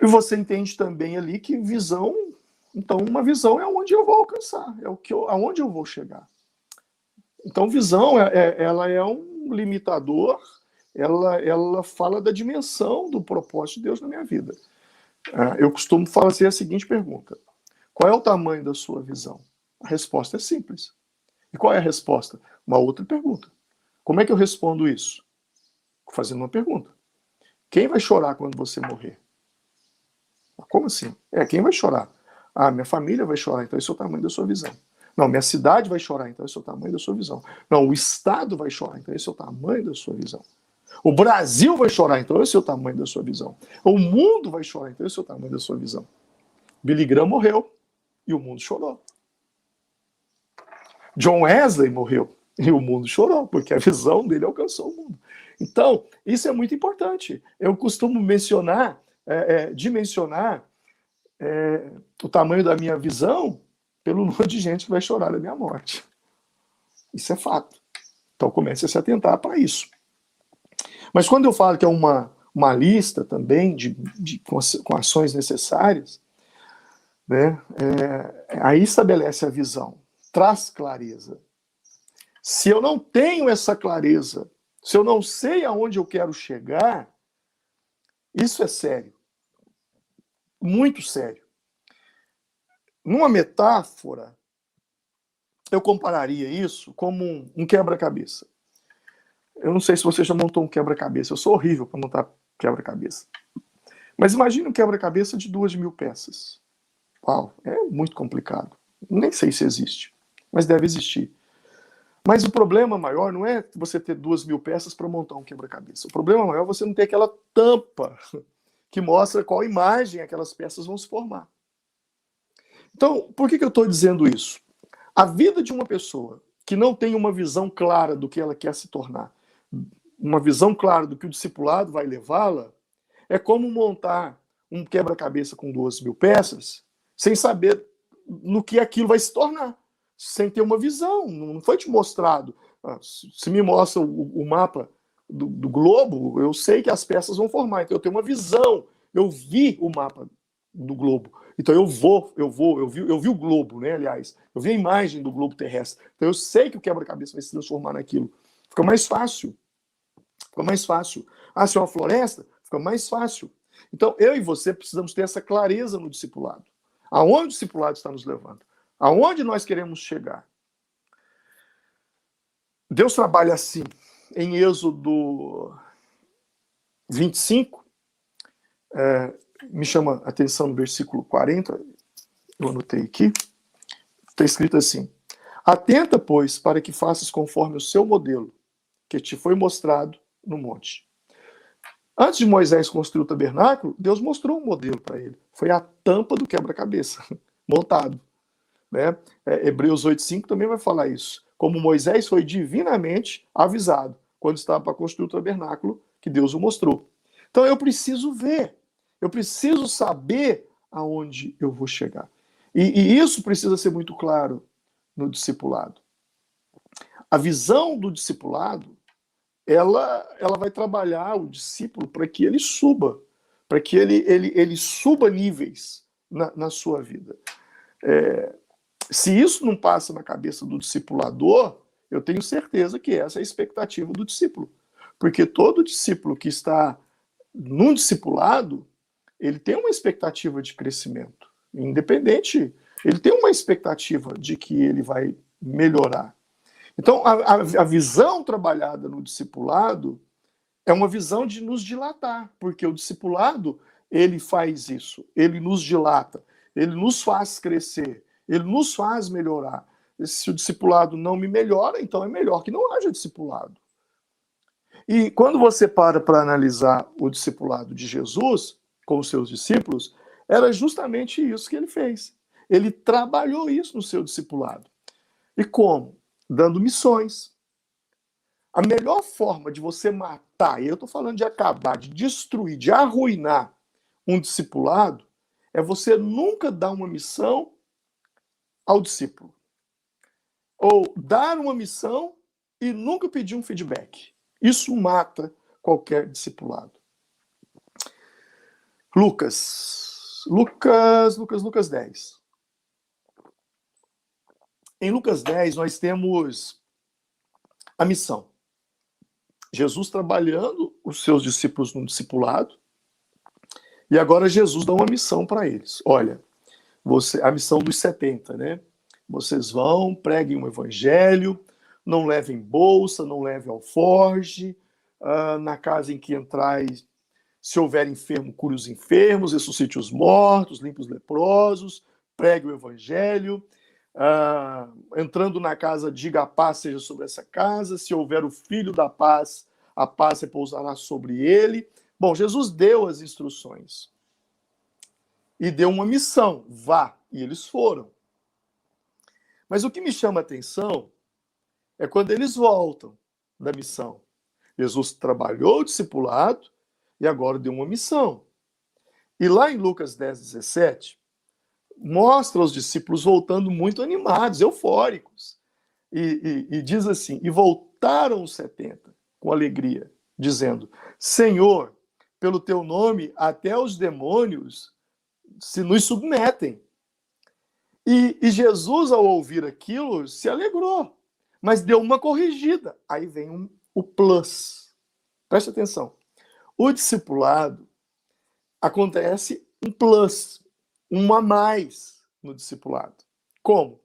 E você entende também ali que visão, então uma visão é onde eu vou alcançar, é aonde eu vou chegar. Então visão, ela é um limitador, ela fala da dimensão do propósito de Deus na minha vida. Eu costumo fazer a seguinte pergunta: qual é o tamanho da sua visão? A resposta é simples. E qual é a resposta? Uma outra pergunta. Como é que eu respondo isso? Fazendo uma pergunta. Quem vai chorar quando você morrer? Como assim? Quem vai chorar? Minha família vai chorar, então esse é o tamanho da sua visão. Não, minha cidade vai chorar, então esse é o tamanho da sua visão. Não, o Estado vai chorar, então esse é o tamanho da sua visão. O Brasil vai chorar, então esse é o tamanho da sua visão. O mundo vai chorar, então esse é o tamanho da sua visão. Billy Graham morreu e o mundo chorou. John Wesley morreu e o mundo chorou, porque a visão dele alcançou o mundo. Então, isso é muito importante. Eu costumo dimensionar o tamanho da minha visão pelo número de gente que vai chorar na minha morte. Isso é fato. Então comece a se atentar para isso. Mas quando eu falo que é uma lista também com ações necessárias, né, aí estabelece a visão, traz clareza. Se eu não tenho essa clareza, se eu não sei aonde eu quero chegar, isso é sério. Muito sério. Numa metáfora, eu compararia isso como um quebra-cabeça. Eu não sei se você já montou um quebra-cabeça. Eu sou horrível para montar quebra-cabeça. Mas imagine um quebra-cabeça de 2.000 peças. Uau, é muito complicado. Nem sei se existe, mas deve existir. Mas o problema maior não é você ter 2.000 peças para montar um quebra-cabeça. O problema maior é você não ter aquela tampa que mostra qual imagem aquelas peças vão se formar. Então, por que eu estou dizendo isso? A vida de uma pessoa que não tem uma visão clara do que ela quer se tornar, uma visão clara do que o discipulado vai levá-la, é como montar um quebra-cabeça com 2.000 peças sem saber no que aquilo vai se tornar, sem ter uma visão. Não foi te mostrado. Se me mostra o mapa do globo, eu sei que as peças vão formar, então eu tenho uma visão. Eu vi o mapa do globo. Então eu vi o globo, né, aliás, eu vi a imagem do globo terrestre. Então eu sei que o quebra-cabeça vai se transformar naquilo. Fica mais fácil. Fica mais fácil. Se é uma floresta, fica mais fácil. Então eu e você precisamos ter essa clareza no discipulado. Aonde o discipulado está nos levando? Aonde nós queremos chegar? Deus trabalha assim. Em Êxodo 25, me chama a atenção no versículo 40, eu anotei aqui, está escrito assim: Atenta, pois, para que faças conforme o seu modelo, que te foi mostrado no monte. Antes de Moisés construir o tabernáculo, Deus mostrou um modelo para ele. Foi a tampa do quebra-cabeça, montado. Né? Hebreus 8,5 também vai falar isso. Como Moisés foi divinamente avisado quando estava para construir o tabernáculo, que Deus o mostrou. Então eu preciso ver, eu preciso saber aonde eu vou chegar. E isso precisa ser muito claro no discipulado. A visão do discipulado, ela vai trabalhar o discípulo para que ele suba, para que ele suba níveis na sua vida. Se isso não passa na cabeça do discipulador, eu tenho certeza que essa é a expectativa do discípulo. Porque todo discípulo que está num discipulado, ele tem uma expectativa de crescimento. Independente, ele tem uma expectativa de que ele vai melhorar. Então, a visão trabalhada no discipulado é uma visão de nos dilatar, porque o discipulado, ele faz isso, ele nos dilata, ele nos faz crescer, ele nos faz melhorar. Se o discipulado não me melhora, então é melhor que não haja discipulado. E quando você para analisar o discipulado de Jesus com os seus discípulos, era justamente isso que ele fez. Ele trabalhou isso no seu discipulado. E como? Dando missões. A melhor forma de você matar, e eu estou falando de acabar, de destruir, de arruinar um discipulado, é você nunca dar uma missão ao discípulo. Ou dar uma missão e nunca pedir um feedback. Isso mata qualquer discipulado. Lucas 10. Em Lucas 10, nós temos a missão. Jesus trabalhando os seus discípulos no discipulado, e agora Jesus dá uma missão para eles. Olha, a missão dos 70, né? Vocês vão, preguem o evangelho, não levem bolsa, não levem alforge, na casa em que entrais, se houver enfermo, cure os enfermos, ressuscite os mortos, limpe os leprosos, pregue o evangelho. Entrando na casa, diga a paz seja sobre essa casa, se houver o filho da paz, a paz repousará sobre ele. Bom, Jesus deu as instruções e deu uma missão, vá, e eles foram. Mas o que me chama a atenção é quando eles voltam da missão. Jesus trabalhou o discipulado e agora deu uma missão. E lá em Lucas 10, 17, mostra os discípulos voltando muito animados, eufóricos. E diz assim, e voltaram os 70 com alegria, dizendo, Senhor, pelo teu nome até os demônios se nos submetem. E Jesus, ao ouvir aquilo, se alegrou, mas deu uma corrigida. Aí vem o plus. Preste atenção. O discipulado acontece um plus, um a mais no discipulado. Como?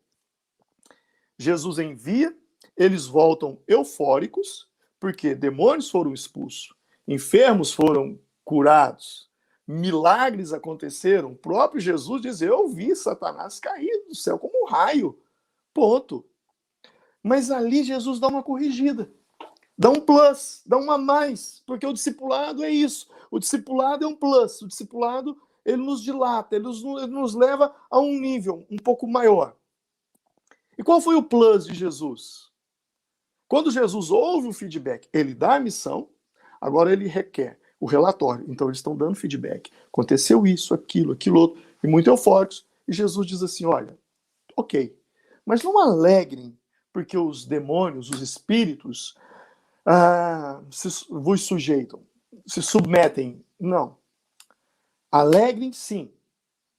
Jesus envia, eles voltam eufóricos, porque demônios foram expulsos, enfermos foram curados, milagres aconteceram. O próprio Jesus diz, eu vi Satanás cair do céu como um raio. Ponto. Mas ali Jesus dá uma corrigida. Dá um plus, dá um a mais, porque o discipulado é isso. O discipulado é um plus. O discipulado, ele nos dilata, ele nos leva a um nível um pouco maior. E qual foi o plus de Jesus? Quando Jesus ouve o feedback, ele dá a missão, agora ele requer o relatório. Então eles estão dando feedback. Aconteceu isso, aquilo outro, e muito eufóricos. E Jesus diz assim, olha, ok, mas não alegrem, porque os demônios, os espíritos, vos sujeitam, se submetem. Não. Alegrem sim,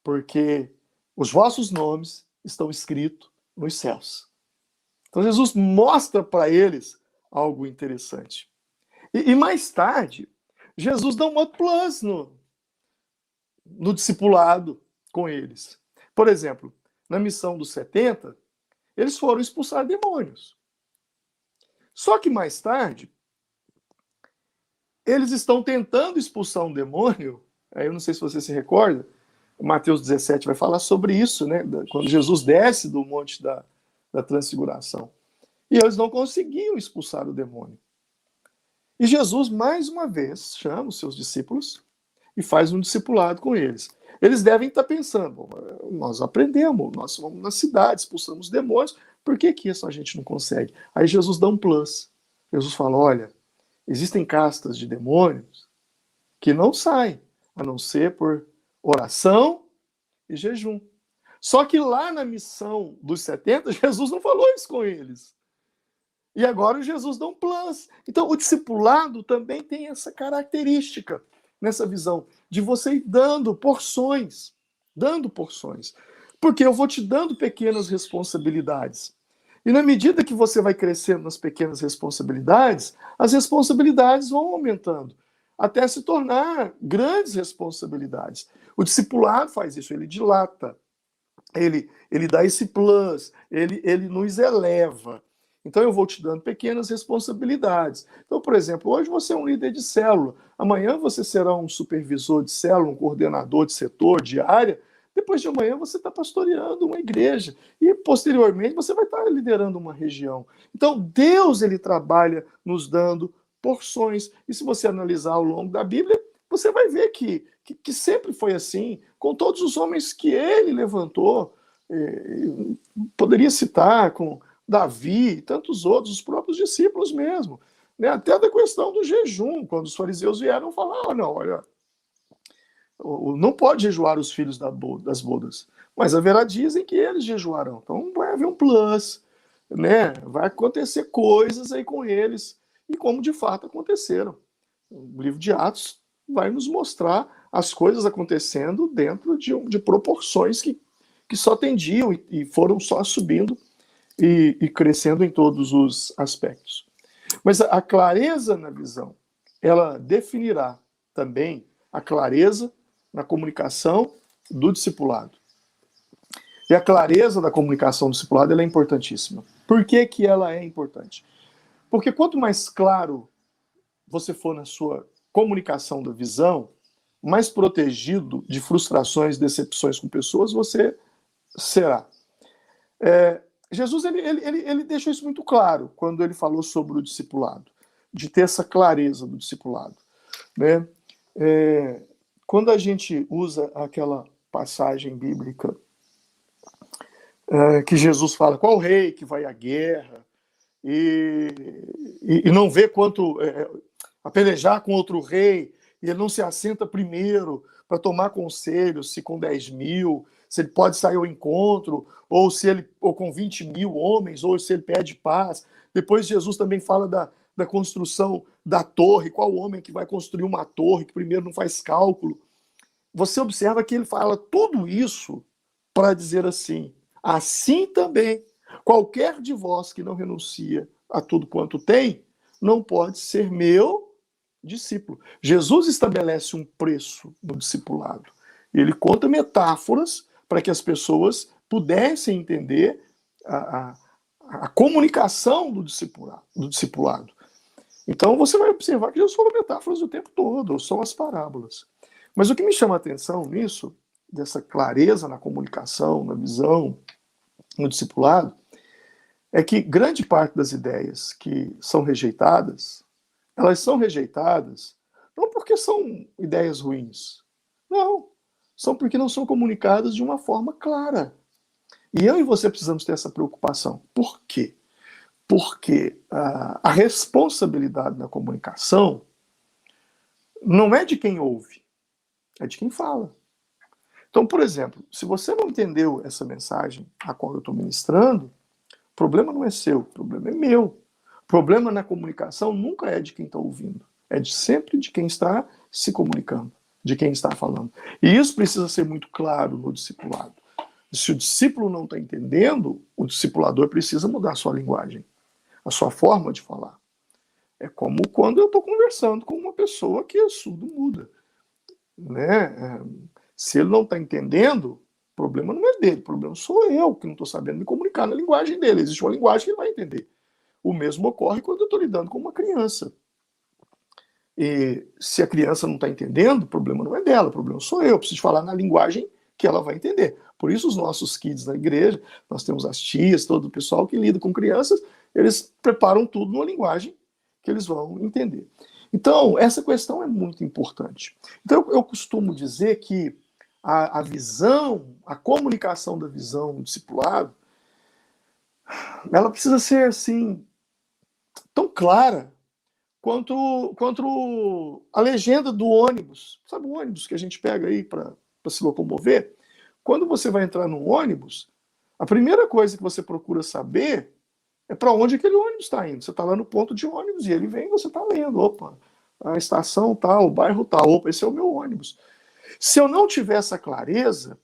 porque os vossos nomes estão escritos nos céus. Então Jesus mostra para eles algo interessante. E mais tarde, Jesus dá um outro plus no discipulado com eles. Por exemplo, na missão dos 70, eles foram expulsar demônios. Só que mais tarde, eles estão tentando expulsar um demônio. Aí eu não sei se você se recorda, Mateus 17 vai falar sobre isso, né? Quando Jesus desce do monte da da transfiguração. E eles não conseguiam expulsar o demônio. E Jesus, mais uma vez, chama os seus discípulos e faz um discipulado com eles. Eles devem estar pensando, nós aprendemos, nós vamos na cidade, expulsamos demônios, por que isso a gente não consegue? Aí Jesus dá um plus. Jesus fala, olha, existem castas de demônios que não saem, a não ser por oração e jejum. Só que lá na missão dos 70, Jesus não falou isso com eles. E agora Jesus dá um plus. Então, o discipulado também tem essa característica, nessa visão, de você ir dando porções. Porque eu vou te dando pequenas responsabilidades. E na medida que você vai crescendo nas pequenas responsabilidades, as responsabilidades vão aumentando, até se tornar grandes responsabilidades. O discipulado faz isso, ele dilata, ele dá esse plus, ele nos eleva. Então eu vou te dando pequenas responsabilidades. Então, por exemplo, hoje você é um líder de célula, amanhã você será um supervisor de célula, um coordenador de setor, de área, depois de amanhã você está pastoreando uma igreja e posteriormente você vai estar liderando uma região. Então Deus, ele trabalha nos dando porções. E se você analisar ao longo da Bíblia, você vai ver que sempre foi assim, com todos os homens que ele levantou. Poderia citar com Davi e tantos outros, os próprios discípulos mesmo. Né? Até da questão do jejum, quando os fariseus vieram falar, não, olha, não pode jejuar os filhos das bodas, mas haverá dizem que eles jejuarão. Então vai haver um plus, né? Vai acontecer coisas aí com eles, e como de fato aconteceram. O livro de Atos vai nos mostrar as coisas acontecendo dentro de proporções que só tendiam e foram só subindo e crescendo em todos os aspectos. Mas a clareza na visão, ela definirá também a clareza na comunicação do discipulado. E a clareza da comunicação do discipulado ela é importantíssima. Por que ela é importante? Porque quanto mais claro você for na sua comunicação da visão, mais protegido de frustrações, decepções com pessoas você será. Jesus ele deixou isso muito claro quando ele falou sobre o discipulado, de ter essa clareza do discipulado. Né? Quando a gente usa aquela passagem bíblica que Jesus fala qual rei que vai à guerra e não vê quanto a pelejar com outro rei, e ele não se assenta primeiro para tomar conselho se com 10 mil, se ele pode sair ao encontro, ou com 20 mil homens, ou se ele pede paz. Depois Jesus também fala da construção da torre, qual homem que vai construir uma torre, que primeiro não faz cálculo. Você observa que ele fala tudo isso para dizer assim, assim também, qualquer de vós que não renuncia a tudo quanto tem, não pode ser meu discípulo. Jesus estabelece um preço no discipulado. Ele conta metáforas para que as pessoas pudessem entender a comunicação do discipulado. Então você vai observar que Jesus falou metáforas o tempo todo, são as parábolas. Mas o que me chama a atenção nisso, dessa clareza na comunicação, na visão, no discipulado, é que grande parte das ideias que são rejeitadas, elas são rejeitadas não porque são ideias ruins, não, são porque não são comunicadas de uma forma clara. E eu e você precisamos ter essa preocupação. Por quê? Porque a responsabilidade na comunicação não é de quem ouve, é de quem fala. Então, por exemplo, se você não entendeu essa mensagem a qual eu estou ministrando, o problema não é seu, o problema é meu. O problema na comunicação nunca é de quem está ouvindo, é sempre de quem está se comunicando, de quem está falando. E isso precisa ser muito claro no discipulado. Se o discípulo não está entendendo, o discipulador precisa mudar a sua linguagem, a sua forma de falar. É como quando eu estou conversando com uma pessoa que é surdo-muda. Né? Se ele não está entendendo, o problema não é dele, o problema sou eu, que não estou sabendo me comunicar na linguagem dele. Existe uma linguagem que ele vai entender. O mesmo ocorre quando eu estou lidando com uma criança. E se a criança não está entendendo, o problema não é dela, o problema sou eu. Eu preciso falar na linguagem que ela vai entender. Por isso os nossos kids na igreja, nós temos as tias, todo o pessoal que lida com crianças, eles preparam tudo numa linguagem que eles vão entender. Então, essa questão é muito importante. Então, eu costumo dizer que a visão, a comunicação da visão do discipulado, ela precisa ser, assim, tão clara quanto a legenda do ônibus. Sabe o ônibus que a gente pega aí para se locomover? Quando você vai entrar num ônibus, a primeira coisa que você procura saber é para onde aquele ônibus está indo. Você está lá no ponto de ônibus e ele vem e você está lendo. Opa, a estação tal, o bairro tal. Opa, esse é o meu ônibus. Se eu não tiver essa clareza,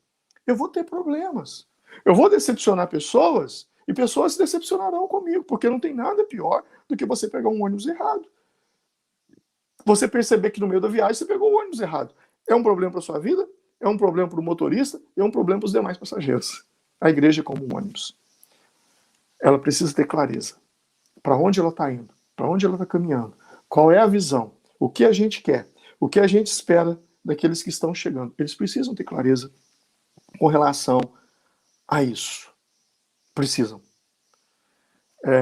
eu vou ter problemas. Eu vou decepcionar pessoas e pessoas se decepcionarão comigo, porque não tem nada pior do que você pegar um ônibus errado. Você perceber que no meio da viagem você pegou o ônibus errado. É um problema para a sua vida, é um problema para o motorista e é um problema para os demais passageiros. A igreja é como um ônibus. Ela precisa ter clareza. Para onde ela está indo? Para onde ela está caminhando? Qual é a visão? O que a gente quer? O que a gente espera daqueles que estão chegando? Eles precisam ter clareza com relação a isso. Precisam.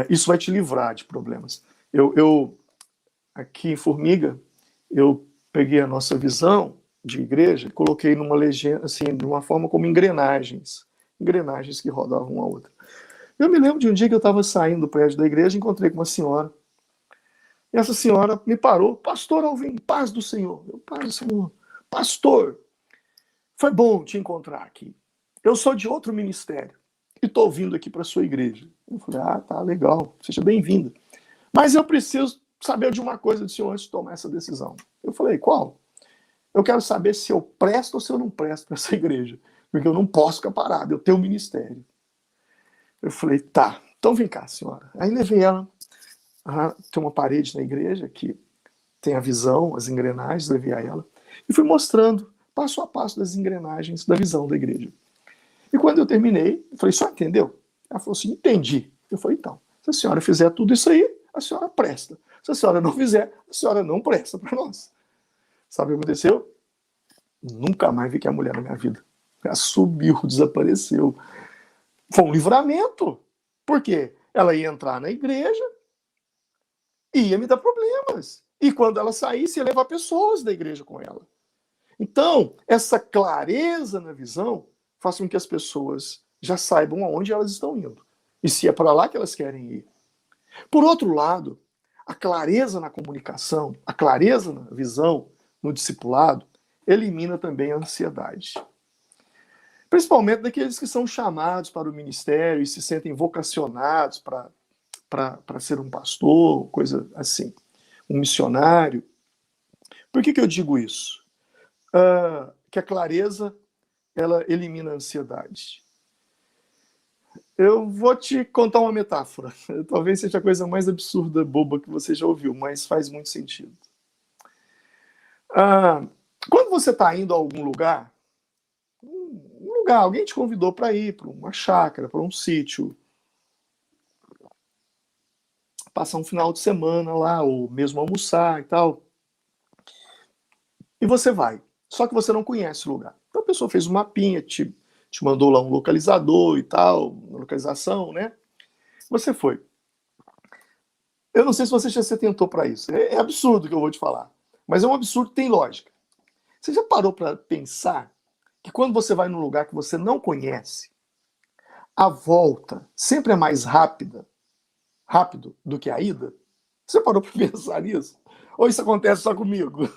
Isso vai te livrar de problemas. Eu aqui em Formiga, eu peguei a nossa visão de igreja e coloquei numa legenda, assim, de uma forma como engrenagens que rodavam uma a outra. Eu me lembro de um dia que eu estava saindo do prédio da igreja e encontrei com uma senhora. E essa senhora me parou. Pastor Alvim, paz do Senhor. Eu, paz do Senhor. Pastor, foi bom te encontrar aqui. Eu sou de outro ministério e estou vindo aqui para a sua igreja. Eu falei, tá, legal, seja bem-vinda. Mas eu preciso saber de uma coisa do senhor antes de tomar essa decisão. Eu falei, qual? Eu quero saber se eu presto ou se eu não presto para essa igreja. Porque eu não posso ficar parado, eu tenho um ministério. Eu falei, tá, então vem cá, senhora. Aí levei ela, tem uma parede na igreja que tem a visão, as engrenagens, levei a ela, e fui mostrando passo a passo das engrenagens da visão da igreja. E quando eu terminei, eu falei, só entendeu? Ela falou assim, entendi. Eu falei, então, se a senhora fizer tudo isso aí, a senhora presta. Se a senhora não fizer, a senhora não presta para nós. Sabe o que aconteceu? Nunca mais vi que a mulher na minha vida. Ela subiu, desapareceu. Foi um livramento. Por quê? Ela ia entrar na igreja e ia me dar problemas. E quando ela saísse, ia levar pessoas da igreja com ela. Então, essa clareza na visão faz com que as pessoas já saibam aonde elas estão indo. E se é para lá que elas querem ir. Por outro lado, a clareza na comunicação, a clareza na visão, no discipulado, elimina também a ansiedade. Principalmente daqueles que são chamados para o ministério e se sentem vocacionados para ser um pastor, coisa assim, um missionário. Por que eu digo isso? Que a clareza, ela elimina a ansiedade. Eu vou te contar uma metáfora. Talvez seja a coisa mais absurda, boba que você já ouviu, mas faz muito sentido. Quando você está indo a algum lugar, alguém te convidou para ir para uma chácara, para um sítio, passar um final de semana lá, ou mesmo almoçar e tal. E você vai. Só que você não conhece o lugar. Então a pessoa fez um mapinha, te mandou lá um localizador e tal, uma localização, né? Você foi. Eu não sei se você já se atentou para isso. É absurdo o que eu vou te falar. Mas é um absurdo que tem lógica. Você já parou para pensar que quando você vai num lugar que você não conhece, a volta sempre é mais rápido do que a ida? Você parou para pensar nisso? Ou isso acontece só comigo?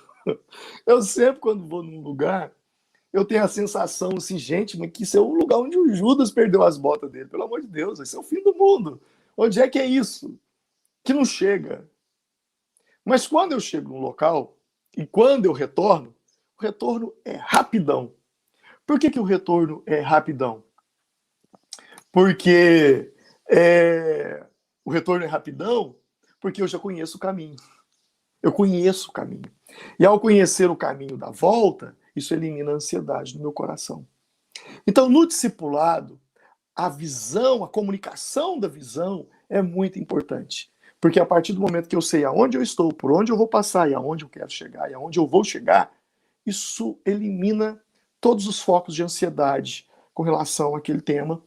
Eu sempre, quando vou num lugar, eu tenho a sensação assim, gente, mas que isso é o lugar onde o Judas perdeu as botas dele. Pelo amor de Deus, esse é o fim do mundo. Onde é que é isso? Que não chega. Mas quando eu chego no local, e quando eu retorno, o retorno é rapidão. Por que o retorno é rapidão? Porque o retorno é rapidão porque eu já conheço o caminho. Eu conheço o caminho. E ao conhecer o caminho da volta, isso elimina a ansiedade do meu coração. Então, no discipulado, a visão, a comunicação da visão é muito importante. Porque a partir do momento que eu sei aonde eu estou, por onde eu vou passar, e aonde eu quero chegar, e aonde eu vou chegar, isso elimina todos os focos de ansiedade com relação àquele tema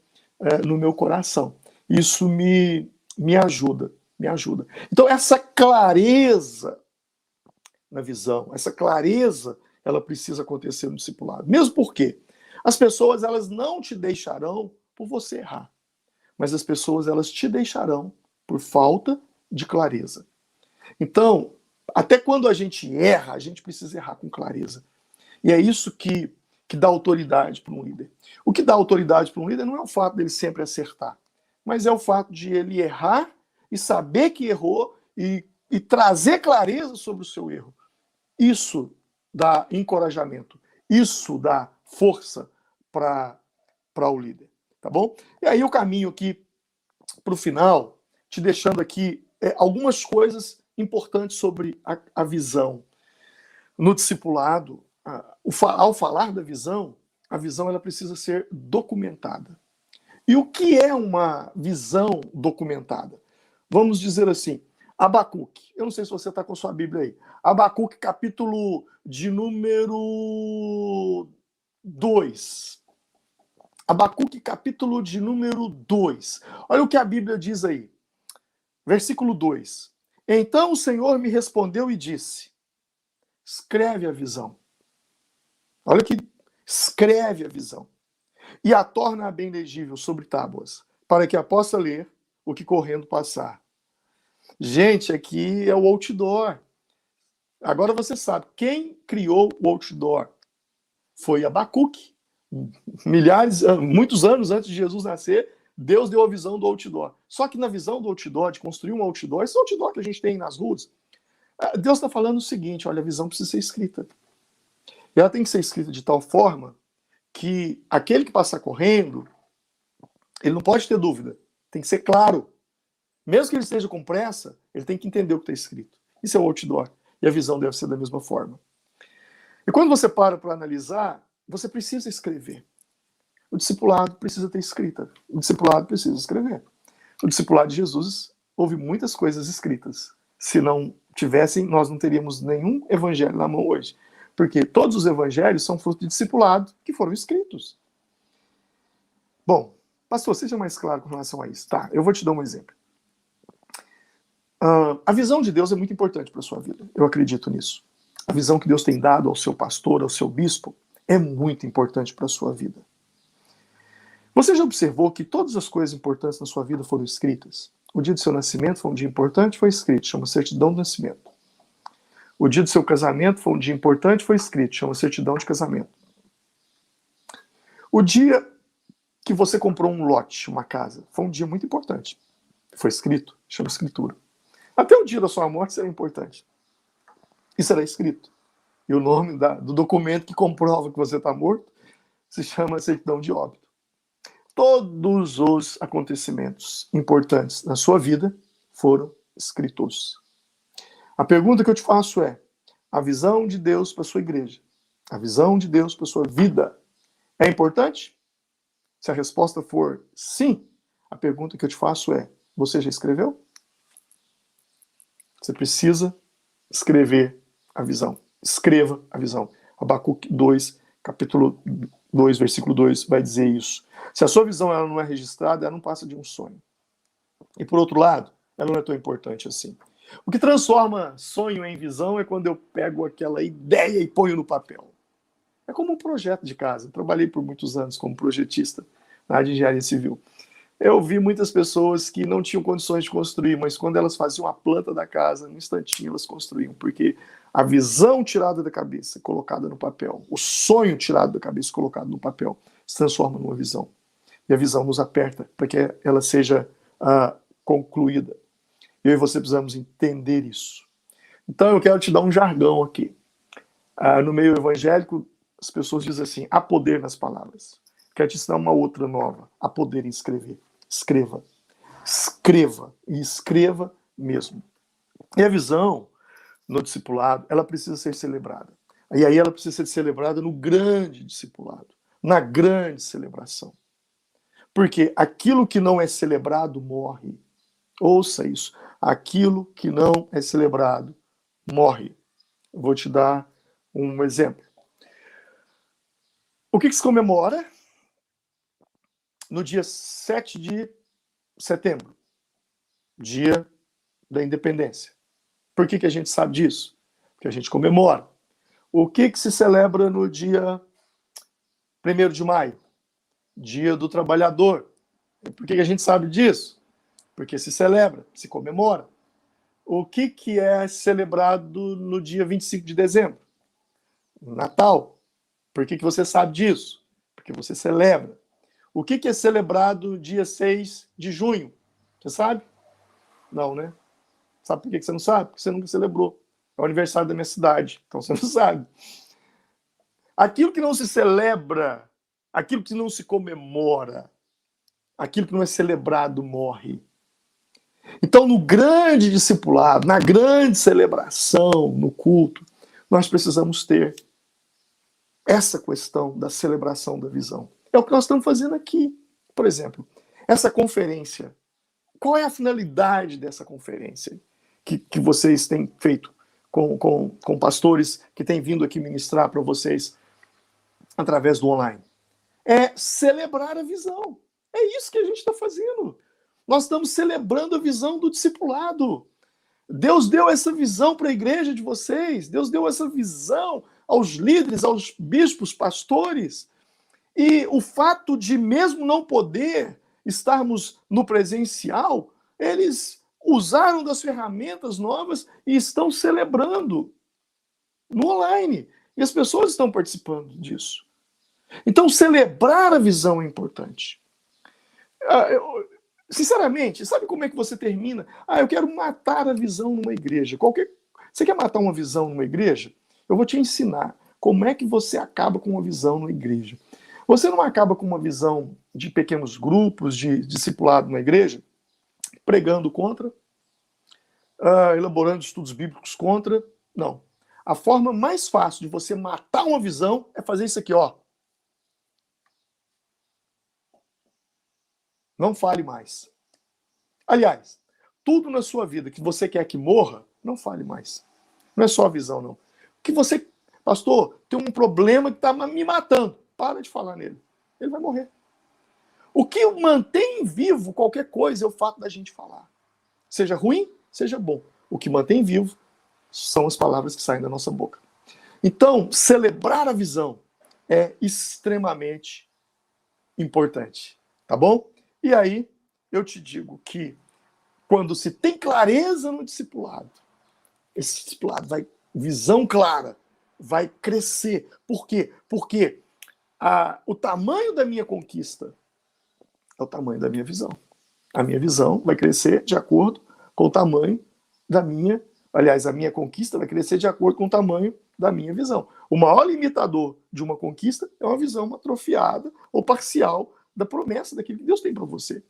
no meu coração. Isso me ajuda, me ajuda. Então, essa clareza na visão, essa clareza, ela precisa acontecer no discipulado. Mesmo porque as pessoas, elas não te deixarão por você errar, mas as pessoas, elas te deixarão por falta de clareza. Então, até quando a gente erra, a gente precisa errar com clareza. E é isso que dá autoridade para um líder. O que dá autoridade para um líder não é o fato dele sempre acertar, mas é o fato de ele errar e saber que errou e trazer clareza sobre o seu erro. Isso dá encorajamento, isso dá força para o líder, tá bom? E aí o caminho aqui para o final, te deixando aqui algumas coisas importantes sobre a visão. No discipulado, ao falar da visão, a visão ela precisa ser documentada. E o que é uma visão documentada? Vamos dizer assim, Abacuque. Eu não sei se você está com sua Bíblia aí. Abacuque, capítulo de número 2. Abacuque, capítulo de número 2. Olha o que a Bíblia diz aí. Versículo 2. Então o Senhor me respondeu e disse: escreve a visão. Olha que escreve a visão. E a torna bem legível sobre tábuas, para que a possa ler o que correndo passar. Gente, aqui é o outdoor. Agora você sabe, quem criou o outdoor foi Abacuque. Muitos anos antes de Jesus nascer, Deus deu a visão do outdoor. Só que na visão do outdoor, de construir um outdoor, esse outdoor que a gente tem nas ruas, Deus está falando o seguinte: olha, a visão precisa ser escrita. E ela tem que ser escrita de tal forma que aquele que passar correndo, ele não pode ter dúvida. Tem que ser claro. Mesmo que ele esteja com pressa, ele tem que entender o que está escrito. Isso é o outdoor. E a visão deve ser da mesma forma. E quando você para analisar, você precisa escrever. O discipulado precisa ter escrita. O discipulado precisa escrever. O discipulado de Jesus houve muitas coisas escritas. Se não tivessem, nós não teríamos nenhum evangelho na mão hoje. Porque todos os evangelhos são fruto de discipulado que foram escritos. Bom, pastor, seja mais claro com relação a isso. Tá, eu vou te dar um exemplo. A visão de Deus é muito importante para a sua vida. Eu acredito nisso. A visão que Deus tem dado ao seu pastor, ao seu bispo, é muito importante para a sua vida. Você já observou que todas as coisas importantes na sua vida foram escritas? O dia do seu nascimento foi um dia importante, foi escrito, chama certidão do nascimento. O dia do seu casamento foi um dia importante, foi escrito, chama certidão de casamento. O dia que você comprou um lote, uma casa, foi um dia muito importante. Foi escrito, chama escritura. Até o dia da sua morte será importante. E será escrito. E o nome do documento que comprova que você está morto se chama certidão de óbito. Todos os acontecimentos importantes na sua vida foram escritos. A pergunta que eu te faço é: a visão de Deus para a sua igreja, a visão de Deus para a sua vida é importante? Se a resposta for sim, a pergunta que eu te faço é: você já escreveu? Você precisa escrever a visão. Escreva a visão. Abacuque 2, capítulo 2, versículo 2, vai dizer isso. Se a sua visão ela não é registrada, ela não passa de um sonho. E por outro lado, ela não é tão importante assim. O que transforma sonho em visão é quando eu pego aquela ideia e ponho no papel. É como um projeto de casa. Eu trabalhei por muitos anos como projetista na área de engenharia civil. Eu vi muitas pessoas que não tinham condições de construir, mas quando elas faziam a planta da casa, no instantinho elas construíam, porque a visão tirada da cabeça, colocada no papel, o sonho tirado da cabeça, colocado no papel, se transforma numa visão. E a visão nos aperta para que ela seja concluída. Eu e você precisamos entender isso. Então eu quero te dar um jargão aqui. No meio evangélico, as pessoas dizem assim: há poder nas palavras. Quero te ensinar uma outra nova: há poder em escrever. Escreva. Escreva. E escreva mesmo. E a visão no discipulado, ela precisa ser celebrada. E aí ela precisa ser celebrada no grande discipulado, na grande celebração. Porque aquilo que não é celebrado morre. Ouça isso. Aquilo que não é celebrado morre. Eu vou te dar um exemplo. O que se comemora? No dia 7 de setembro, dia da independência. Por que a gente sabe disso? Porque a gente comemora. O que se celebra no dia 1º de maio? Dia do Trabalhador. Por que a gente sabe disso? Porque se celebra, se comemora. O que é celebrado no dia 25 de dezembro? Natal. Por que você sabe disso? Porque você celebra. O que é celebrado no dia 6 de junho? Você sabe? Não, né? Sabe por que você não sabe? Porque você nunca celebrou. É o aniversário da minha cidade, então você não sabe. Aquilo que não se celebra, aquilo que não se comemora, aquilo que não é celebrado morre. Então, no grande discipulado, na grande celebração, no culto, nós precisamos ter essa questão da celebração da visão. É o que nós estamos fazendo aqui. Por exemplo, essa conferência. Qual é a finalidade dessa conferência que vocês têm feito com pastores que têm vindo aqui ministrar para vocês através do online? É celebrar a visão. É isso que a gente está fazendo. Nós estamos celebrando a visão do discipulado. Deus deu essa visão para a igreja de vocês. Deus deu essa visão aos líderes, aos bispos, pastores. E o fato de, mesmo não poder estarmos no presencial, eles usaram das ferramentas novas e estão celebrando no online. E as pessoas estão participando disso. Então, celebrar a visão é importante. Sinceramente, sabe como é que você termina? Eu quero matar a visão numa igreja. Você quer matar uma visão numa igreja? Eu vou te ensinar como é que você acaba com uma visão numa igreja. Você não acaba com uma visão de pequenos grupos, de discipulado na igreja, pregando contra, elaborando estudos bíblicos contra. Não. A forma mais fácil de você matar uma visão é fazer isso aqui, ó. Não fale mais. Aliás, tudo na sua vida que você quer que morra, não fale mais. Não é só a visão, não. Que você, pastor, tem um problema que está me matando. Para de falar nele. Ele vai morrer. O que mantém vivo qualquer coisa é o fato da gente falar. Seja ruim, seja bom. O que mantém vivo são as palavras que saem da nossa boca. Então, celebrar a visão é extremamente importante. Tá bom? E aí, eu te digo que quando se tem clareza no discipulado, esse discipulado vai, visão clara, vai crescer. Por quê? Porque o tamanho da minha conquista é o tamanho da minha visão. A minha visão vai crescer de acordo com o tamanho da minha... Aliás, a minha conquista vai crescer de acordo com o tamanho da minha visão. O maior limitador de uma conquista é uma visão atrofiada ou parcial da promessa daquilo que Deus tem para você.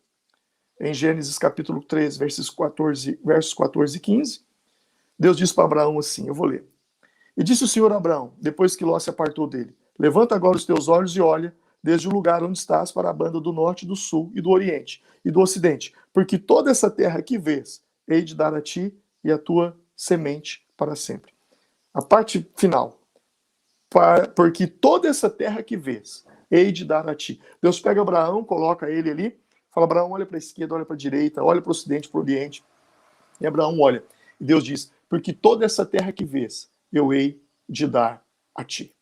Em Gênesis capítulo 3, versos 14 e 15, Deus diz para Abraão assim, eu vou ler. E disse o Senhor a Abraão, depois que Ló se apartou dele, levanta agora os teus olhos e olha desde o lugar onde estás para a banda do norte, do sul e do oriente e do ocidente, porque toda essa terra que vês, hei de dar a ti e a tua semente para sempre. A parte final, porque toda essa terra que vês, hei de dar a ti. Deus pega Abraão, coloca ele ali, fala, Abraão, olha para a esquerda, olha para a direita, olha para o ocidente, para o oriente. E Abraão olha. E Deus diz, porque toda essa terra que vês, eu hei de dar a ti.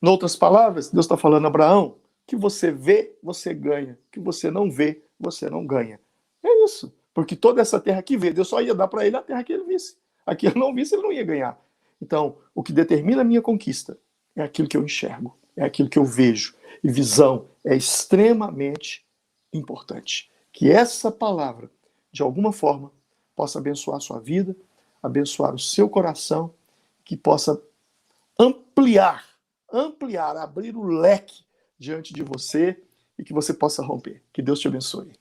Em outras palavras, Deus está falando, Abraão, que você vê, você ganha. Que você não vê, você não ganha. É isso. Porque toda essa terra que vê, Deus só ia dar para ele a terra que ele visse. A que ele não visse, ele não ia ganhar. Então, o que determina a minha conquista é aquilo que eu enxergo, é aquilo que eu vejo. E visão é extremamente importante. Que essa palavra, de alguma forma, possa abençoar a sua vida, abençoar o seu coração, que possa ampliar, abrir o leque diante de você e que você possa romper. Que Deus te abençoe.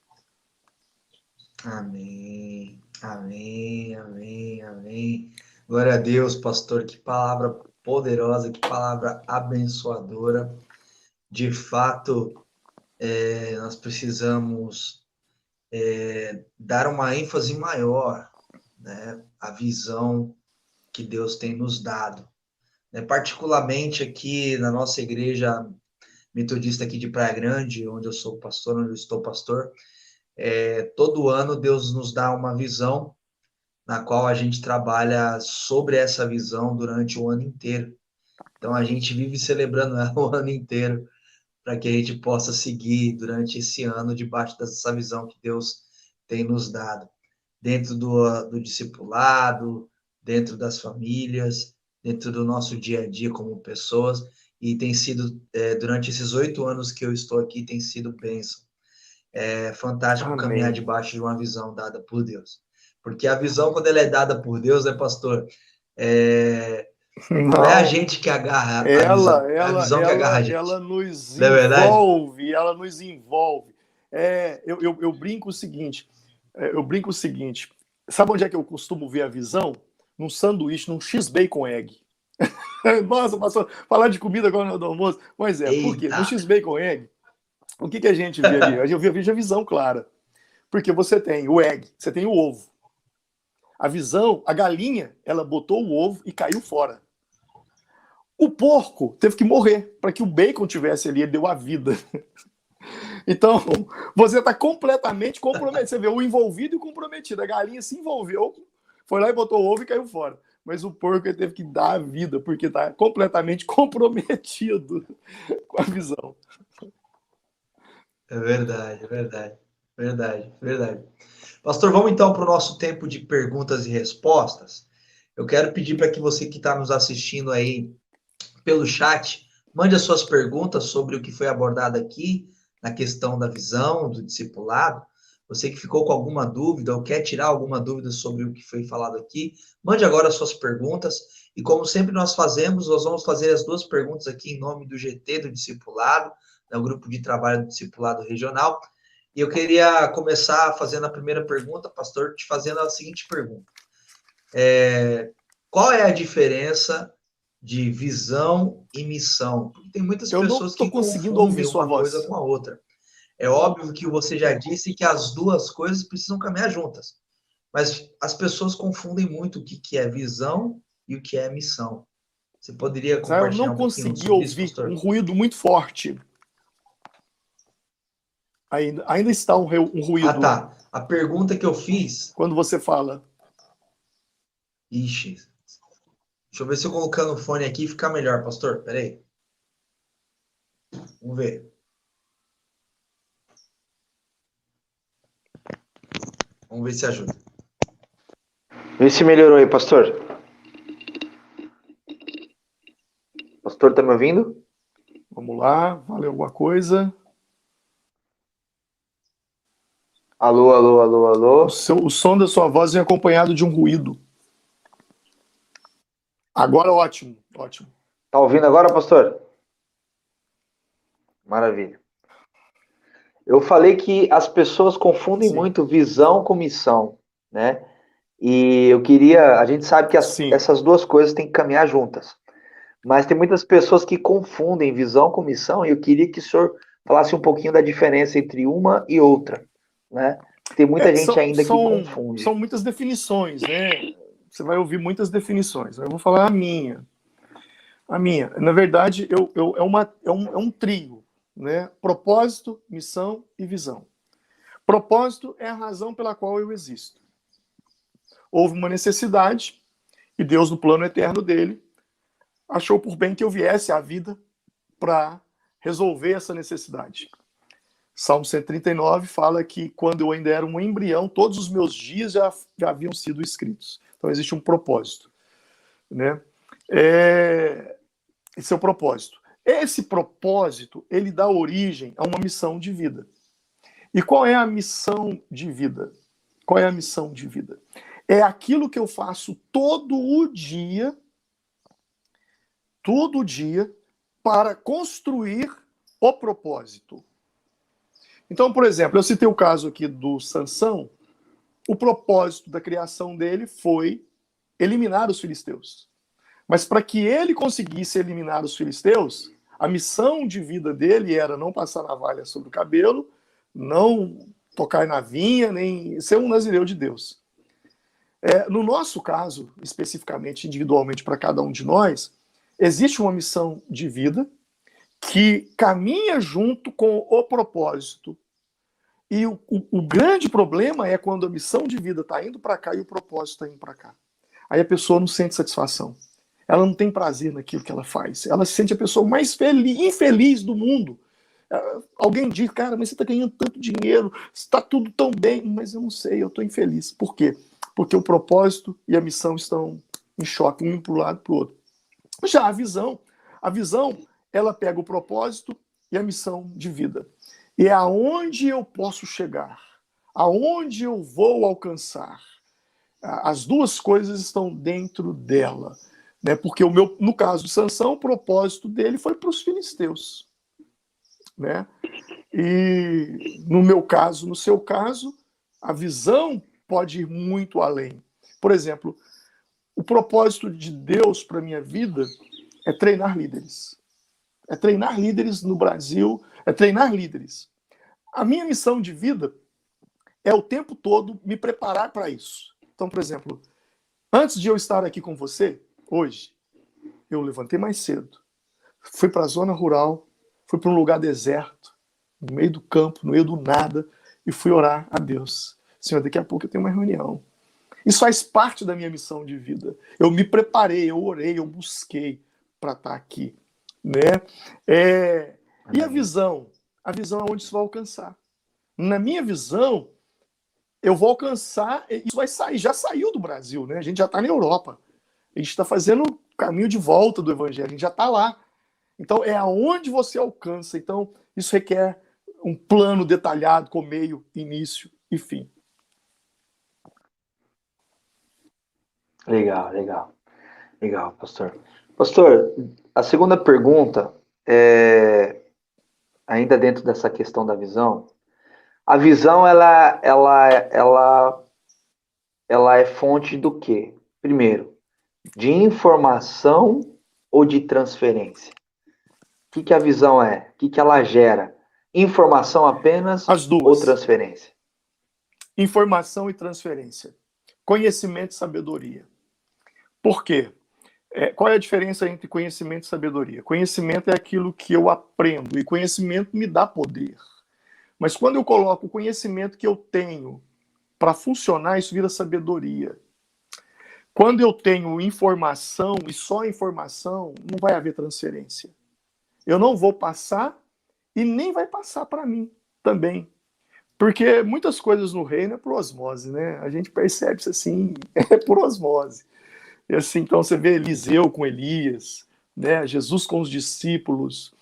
Amém, amém, amém, amém. Glória a Deus, pastor, que palavra poderosa, que palavra abençoadora. De fato, nós precisamos dar uma ênfase maior, né, à visão que Deus tem nos dado. Particularmente aqui na nossa igreja metodista aqui de Praia Grande, onde eu sou pastor, onde eu estou pastor, todo ano Deus nos dá uma visão na qual a gente trabalha sobre essa visão durante o ano inteiro. Então, a gente vive celebrando ela o ano inteiro para que a gente possa seguir durante esse ano debaixo dessa visão que Deus tem nos dado, dentro do discipulado, dentro das famílias, dentro do nosso dia a dia como pessoas, e tem sido, durante esses 8 anos que eu estou aqui, tem sido bênção. É fantástico caminhar Amém. debaixo de uma visão dada por Deus. Porque a visão, quando ela é dada por Deus, né, pastor? Não é a Não, gente que agarra a ela, visão, é a ela, visão que agarra a ela, gente. ela nos Não é verdade? envolve, ela nos envolve. Eu brinco o seguinte, sabe onde é que eu costumo ver a visão? Num sanduíche, num X-Bacon Egg. Nossa, pastor, falar de comida agora no almoço. Pois é, por quê? Eita! No X-Bacon Egg, o que a gente vê ali? Eu vejo a visão clara. Porque você tem o egg, você tem o ovo. A visão, a galinha, ela botou o ovo e caiu fora. O porco teve que morrer para que o bacon tivesse ali, ele deu a vida. Então, você está completamente comprometido. Você vê o envolvido e o comprometido. A galinha se envolveu, foi lá e botou o ovo e caiu fora. Mas o porco ele teve que dar a vida, porque está completamente comprometido com a visão. É verdade, é verdade, verdade, verdade. Pastor, vamos então para o nosso tempo de perguntas e respostas. Eu quero pedir para que você que está nos assistindo aí pelo chat, mande as suas perguntas sobre o que foi abordado aqui na questão da visão, do discipulado. Você que ficou com alguma dúvida ou quer tirar alguma dúvida sobre o que foi falado aqui, mande agora as suas perguntas. E como sempre nós fazemos, nós vamos fazer as duas perguntas aqui em nome do GT, do Discipulado, né, o Grupo de Trabalho do Discipulado Regional. E eu queria começar fazendo a primeira pergunta, pastor, te fazendo a seguinte pergunta. Qual é a diferença de visão e missão? Porque tem muitas Eu não pessoas estou que conseguindo ouvir confundem sua uma coisa voz. com a outra. É óbvio que você já disse que as duas coisas precisam caminhar juntas, mas as pessoas confundem muito o que é visão e o que é missão. Você poderia Eu não compartilhar um pouquinho consegui sobre isso, ouvir um pastor? ruído muito forte. Ainda está um Ah, ruído tá. A pergunta que eu fiz. quando você fala. Ixi. Deixa eu ver se eu colocando o fone aqui fica melhor, pastor. Peraí. Vamos ver. Vamos ver se ajuda. Vê se melhorou aí, pastor. Pastor, tá me ouvindo? Vamos lá, valeu alguma coisa? Alô, alô, alô, alô. O som da sua voz vem acompanhado de um ruído. Agora ótimo, ótimo. Tá ouvindo agora, pastor? Maravilha. Eu falei que as pessoas confundem Sim. muito visão com missão, né? E a gente sabe que Sim. essas duas coisas têm que caminhar juntas. Mas tem muitas pessoas que confundem visão com missão, e eu queria que o senhor falasse um pouquinho da diferença entre uma e outra, né? Tem muita gente ainda que São confunde. muitas definições, né? Você vai ouvir muitas definições. Eu vou falar a minha. A minha, na verdade, é um trio, né? Propósito, missão e visão. Propósito é a razão pela qual eu existo. Houve uma necessidade e Deus, no plano eterno dele, achou por bem que eu viesse à vida para resolver essa necessidade. Salmo 139 fala que quando eu ainda era um embrião, todos os meus dias já haviam sido escritos. Então existe um propósito, né? Esse é o propósito. Esse propósito, ele dá origem a uma missão de vida. E qual é a missão de vida? Qual é a missão de vida? É aquilo que eu faço todo dia, para construir o propósito. Então, por exemplo, eu citei o caso aqui do Sansão. O propósito da criação dele foi eliminar os filisteus. Mas para que ele conseguisse eliminar os filisteus, a missão de vida dele era não passar navalha sobre o cabelo, não tocar na vinha, nem ser um nazireu de Deus. No nosso caso, especificamente, individualmente para cada um de nós, existe uma missão de vida que caminha junto com o propósito. E o grande problema é quando a missão de vida está indo para cá e o propósito está indo para cá. Aí a pessoa não sente satisfação. Ela não tem prazer naquilo que ela faz. Ela se sente a pessoa mais infeliz do mundo. Alguém diz, cara, mas você está ganhando tanto dinheiro, está tudo tão bem, mas eu não sei, eu estou infeliz. Por quê? Porque o propósito e a missão estão em choque, um para o lado e para o outro. Já a visão, ela pega o propósito e a missão de vida. E é aonde eu posso chegar, aonde eu vou alcançar. As duas coisas estão dentro dela. Né? Porque no caso de Sansão, o propósito dele foi para os filisteus. Né? E no meu caso, no seu caso, a visão pode ir muito além. Por exemplo, o propósito de Deus para a minha vida é treinar líderes. É treinar líderes no Brasil, é treinar líderes. A minha missão de vida é o tempo todo me preparar para isso. Então, por exemplo, antes de eu estar aqui com você, hoje, eu levantei mais cedo, fui para a zona rural, fui para um lugar deserto, no meio do campo, no meio do nada, e fui orar a Deus. Senhor, daqui a pouco eu tenho uma reunião. Isso faz parte da minha missão de vida. Eu me preparei, eu orei, eu busquei para estar aqui. Né? E a visão? A visão é onde isso vai alcançar. Na minha visão, eu vou alcançar, isso vai sair, já saiu do Brasil, né? A gente já está na Europa. A gente está fazendo o caminho de volta do Evangelho, a gente já está lá. Então, é aonde você alcança. Então, isso requer um plano detalhado com meio, início e fim. Legal, pastor. Pastor, a segunda pergunta ainda dentro dessa questão da visão. A visão, ela é fonte do quê? Primeiro, de informação ou de transferência? O que a visão é? O que ela gera? Informação apenas As duas. Ou transferência? Informação e transferência. Conhecimento e sabedoria. Por quê? Qual é a diferença entre conhecimento e sabedoria? Conhecimento é aquilo que eu aprendo, e conhecimento me dá poder. Mas quando eu coloco o conhecimento que eu tenho para funcionar, isso vira sabedoria. Quando eu tenho informação, e só informação, não vai haver transferência. Eu não vou passar e nem vai passar para mim também. Porque muitas coisas no reino é por osmose, né? A gente percebe isso assim, é por osmose. E assim, então você vê Eliseu com Elias, né? Jesus com os discípulos.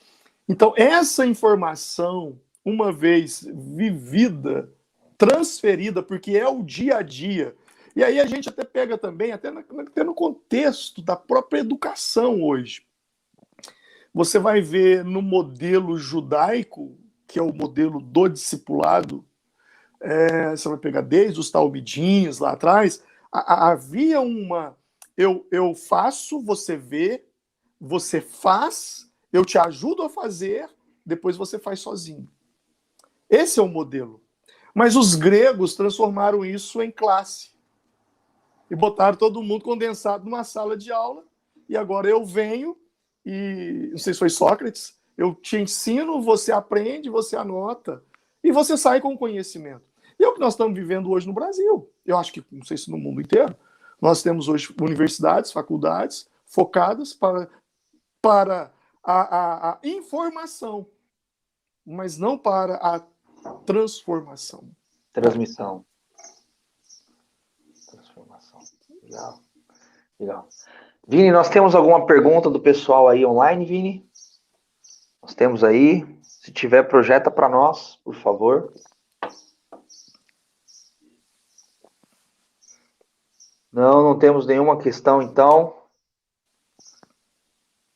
Então, essa informação, uma vez vivida, transferida, porque é o dia a dia. E aí a gente até pega também, até no contexto da própria educação hoje. Você vai ver no modelo judaico, que é o modelo do discipulado, você vai pegar desde os talmidins lá atrás, havia uma... Eu faço, você vê, você faz, eu te ajudo a fazer, depois você faz sozinho. Esse é o modelo. Mas os gregos transformaram isso em classe. E botaram todo mundo condensado numa sala de aula, e agora eu venho, e não sei se foi Sócrates, eu te ensino, você aprende, você anota, e você sai com conhecimento. E é o que nós estamos vivendo hoje no Brasil. Eu acho que, não sei se no mundo inteiro, nós temos hoje universidades, faculdades focadas para a informação, mas não para a transformação. Transmissão. Transformação. Legal. Vini, nós temos alguma pergunta do pessoal aí online, Vini? Nós temos aí. Se tiver, projeta para nós, por favor. Não temos nenhuma questão, então.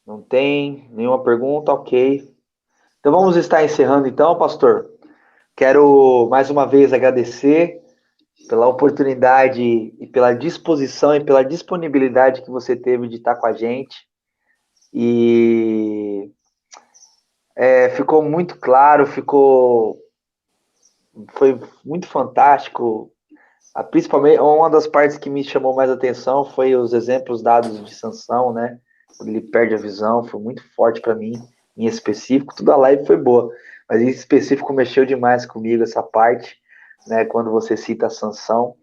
Não tem nenhuma pergunta, ok. Então vamos estar encerrando, então, pastor. Quero mais uma vez agradecer pela oportunidade e pela disposição e pela disponibilidade que você teve de estar com a gente. E ficou muito claro, foi muito fantástico. Principalmente, uma das partes que me chamou mais atenção foi os exemplos dados de Sansão, né? Quando ele perde a visão, foi muito forte para mim. em específico, toda a live foi boa, mas em específico mexeu demais comigo essa parte, né, quando você cita a Sansão,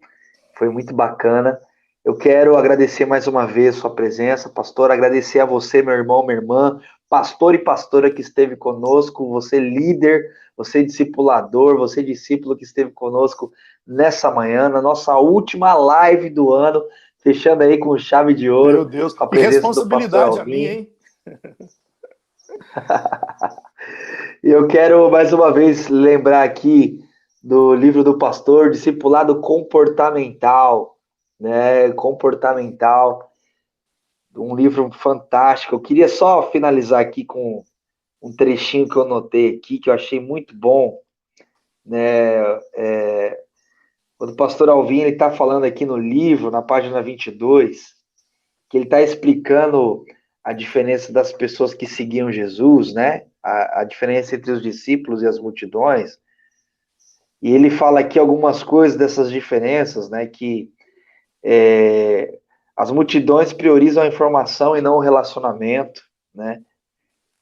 foi muito bacana. Eu quero agradecer mais uma vez sua presença, pastor, agradecer a você, meu irmão, minha irmã, pastor e pastora que esteve conosco, você líder, você discipulador, você discípulo que esteve conosco nessa manhã, na nossa última live do ano, fechando aí com chave de ouro, Meu Deus, com a que presença do pastor responsabilidade a mim, Alvim. hein? E eu quero mais uma vez lembrar aqui do livro do pastor, Discipulado Comportamental, né? Comportamental, um livro fantástico. Eu queria só finalizar aqui com um trechinho que eu notei aqui, que eu achei muito bom, né? Quando o pastor Alvim está falando aqui no livro, na página 22, que ele está explicando a diferença das pessoas que seguiam Jesus, né? A diferença entre os discípulos e as multidões. E ele fala aqui algumas coisas dessas diferenças, né? Que as multidões priorizam a informação e não o relacionamento, né?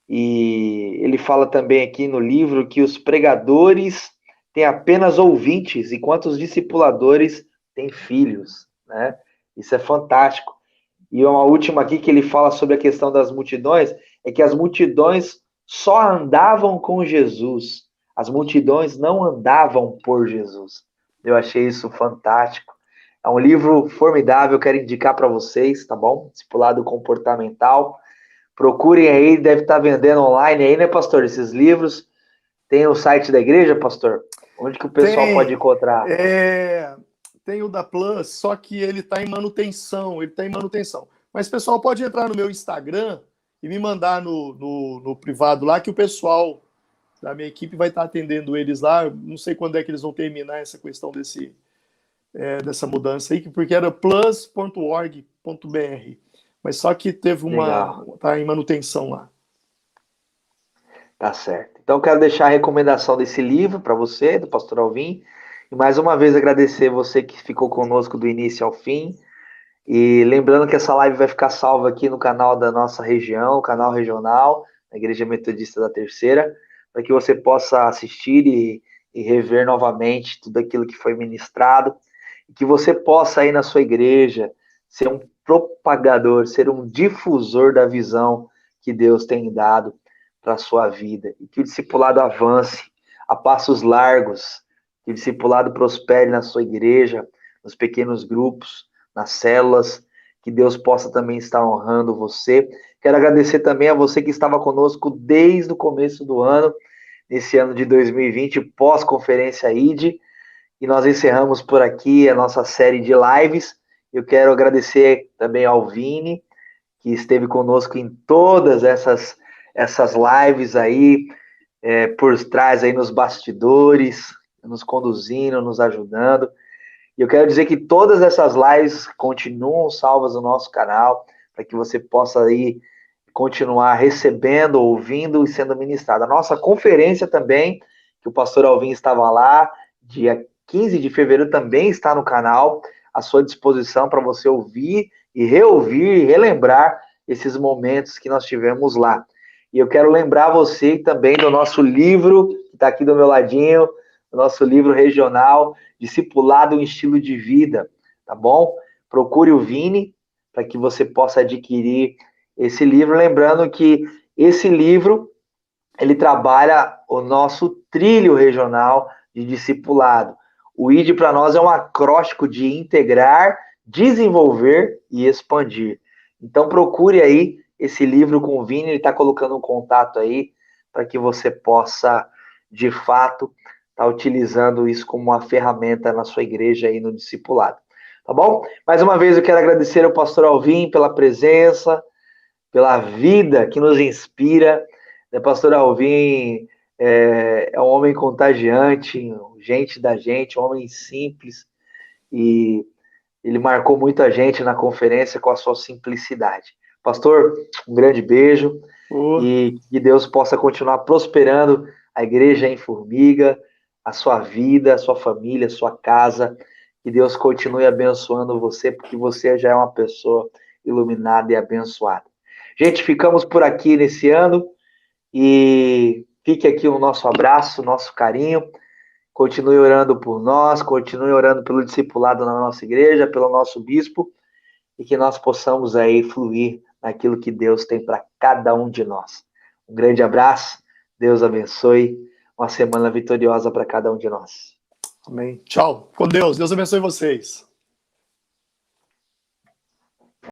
E ele fala também aqui no livro que os pregadores têm apenas ouvintes, enquanto os discipuladores têm filhos, né? Isso é fantástico. E uma última aqui que ele fala sobre a questão das multidões, é que as multidões só andavam com Jesus. As multidões não andavam por Jesus. Eu achei isso fantástico. É um livro formidável, quero indicar para vocês, tá bom? Discipulado Comportamental. Procurem aí, deve estar vendendo online aí, né, pastor? Esses livros. Tem o site da igreja, pastor? Onde que o pessoal pode Tem, encontrar? tem o da Plus, só que ele está em manutenção. Mas o pessoal pode entrar no meu Instagram e me mandar no privado lá, que o pessoal da minha equipe vai estar atendendo eles lá. Eu não sei quando é que eles vão terminar essa questão dessa mudança aí, porque era plus.org.br. Mas só que teve Legal. tá em manutenção lá. Tá certo. Então, quero deixar a recomendação desse livro para você, do Pastor Alvim. E mais uma vez agradecer você que ficou conosco do início ao fim. E lembrando que essa live vai ficar salva aqui no canal da nossa região, o canal regional, da Igreja Metodista da Terceira, para que você possa assistir e rever novamente tudo aquilo que foi ministrado. E que você possa aí na sua igreja ser um propagador, ser um difusor da visão que Deus tem dado para a sua vida. E que o discipulado avance a passos largos, que o discipulado prospere na sua igreja, nos pequenos grupos, nas células, que Deus possa também estar honrando você. Quero agradecer também a você que estava conosco desde o começo do ano, nesse ano de 2020, pós-conferência ID, e nós encerramos por aqui a nossa série de lives. Eu quero agradecer também ao Vini, que esteve conosco em todas essas lives aí, por trás aí nos bastidores, nos conduzindo, nos ajudando. E eu quero dizer que todas essas lives continuam salvas no nosso canal, para que você possa aí continuar recebendo, ouvindo e sendo ministrado. A nossa conferência também, que o pastor Alvim estava lá, dia 15 de fevereiro, também está no canal, à sua disposição para você ouvir e reouvir e relembrar esses momentos que nós tivemos lá. E eu quero lembrar você também do nosso livro, que está aqui do meu ladinho, o nosso livro regional, Discipulado em Estilo de Vida, tá bom? Procure o Vini, para que você possa adquirir esse livro, lembrando que esse livro, ele trabalha o nosso trilho regional de discipulado. O ID para nós é um acróstico de integrar, desenvolver e expandir. Então procure aí esse livro com o Vini, ele está colocando um contato aí para que você possa, de fato, estar utilizando isso como uma ferramenta na sua igreja aí no discipulado. Tá bom? Mais uma vez eu quero agradecer ao pastor Alvim pela presença, pela vida que nos inspira. O pastor Alvim é um homem contagiante, gente da gente, um homem simples, e ele marcou muito a gente na conferência com a sua simplicidade. Pastor, um grande beijo, e que Deus possa continuar prosperando a igreja em Formiga, a sua vida, a sua família, a sua casa. Que Deus continue abençoando você, porque você já é uma pessoa iluminada e abençoada. Gente, ficamos por aqui nesse ano E fique aqui o nosso abraço, nosso carinho. Continue orando por nós, continue orando pelo discipulado na nossa igreja, pelo nosso bispo, e que nós possamos aí fluir naquilo que Deus tem para cada um de nós. Um grande abraço, Deus abençoe, uma semana vitoriosa para cada um de nós. Amém. Tchau. Com Deus. Deus abençoe vocês.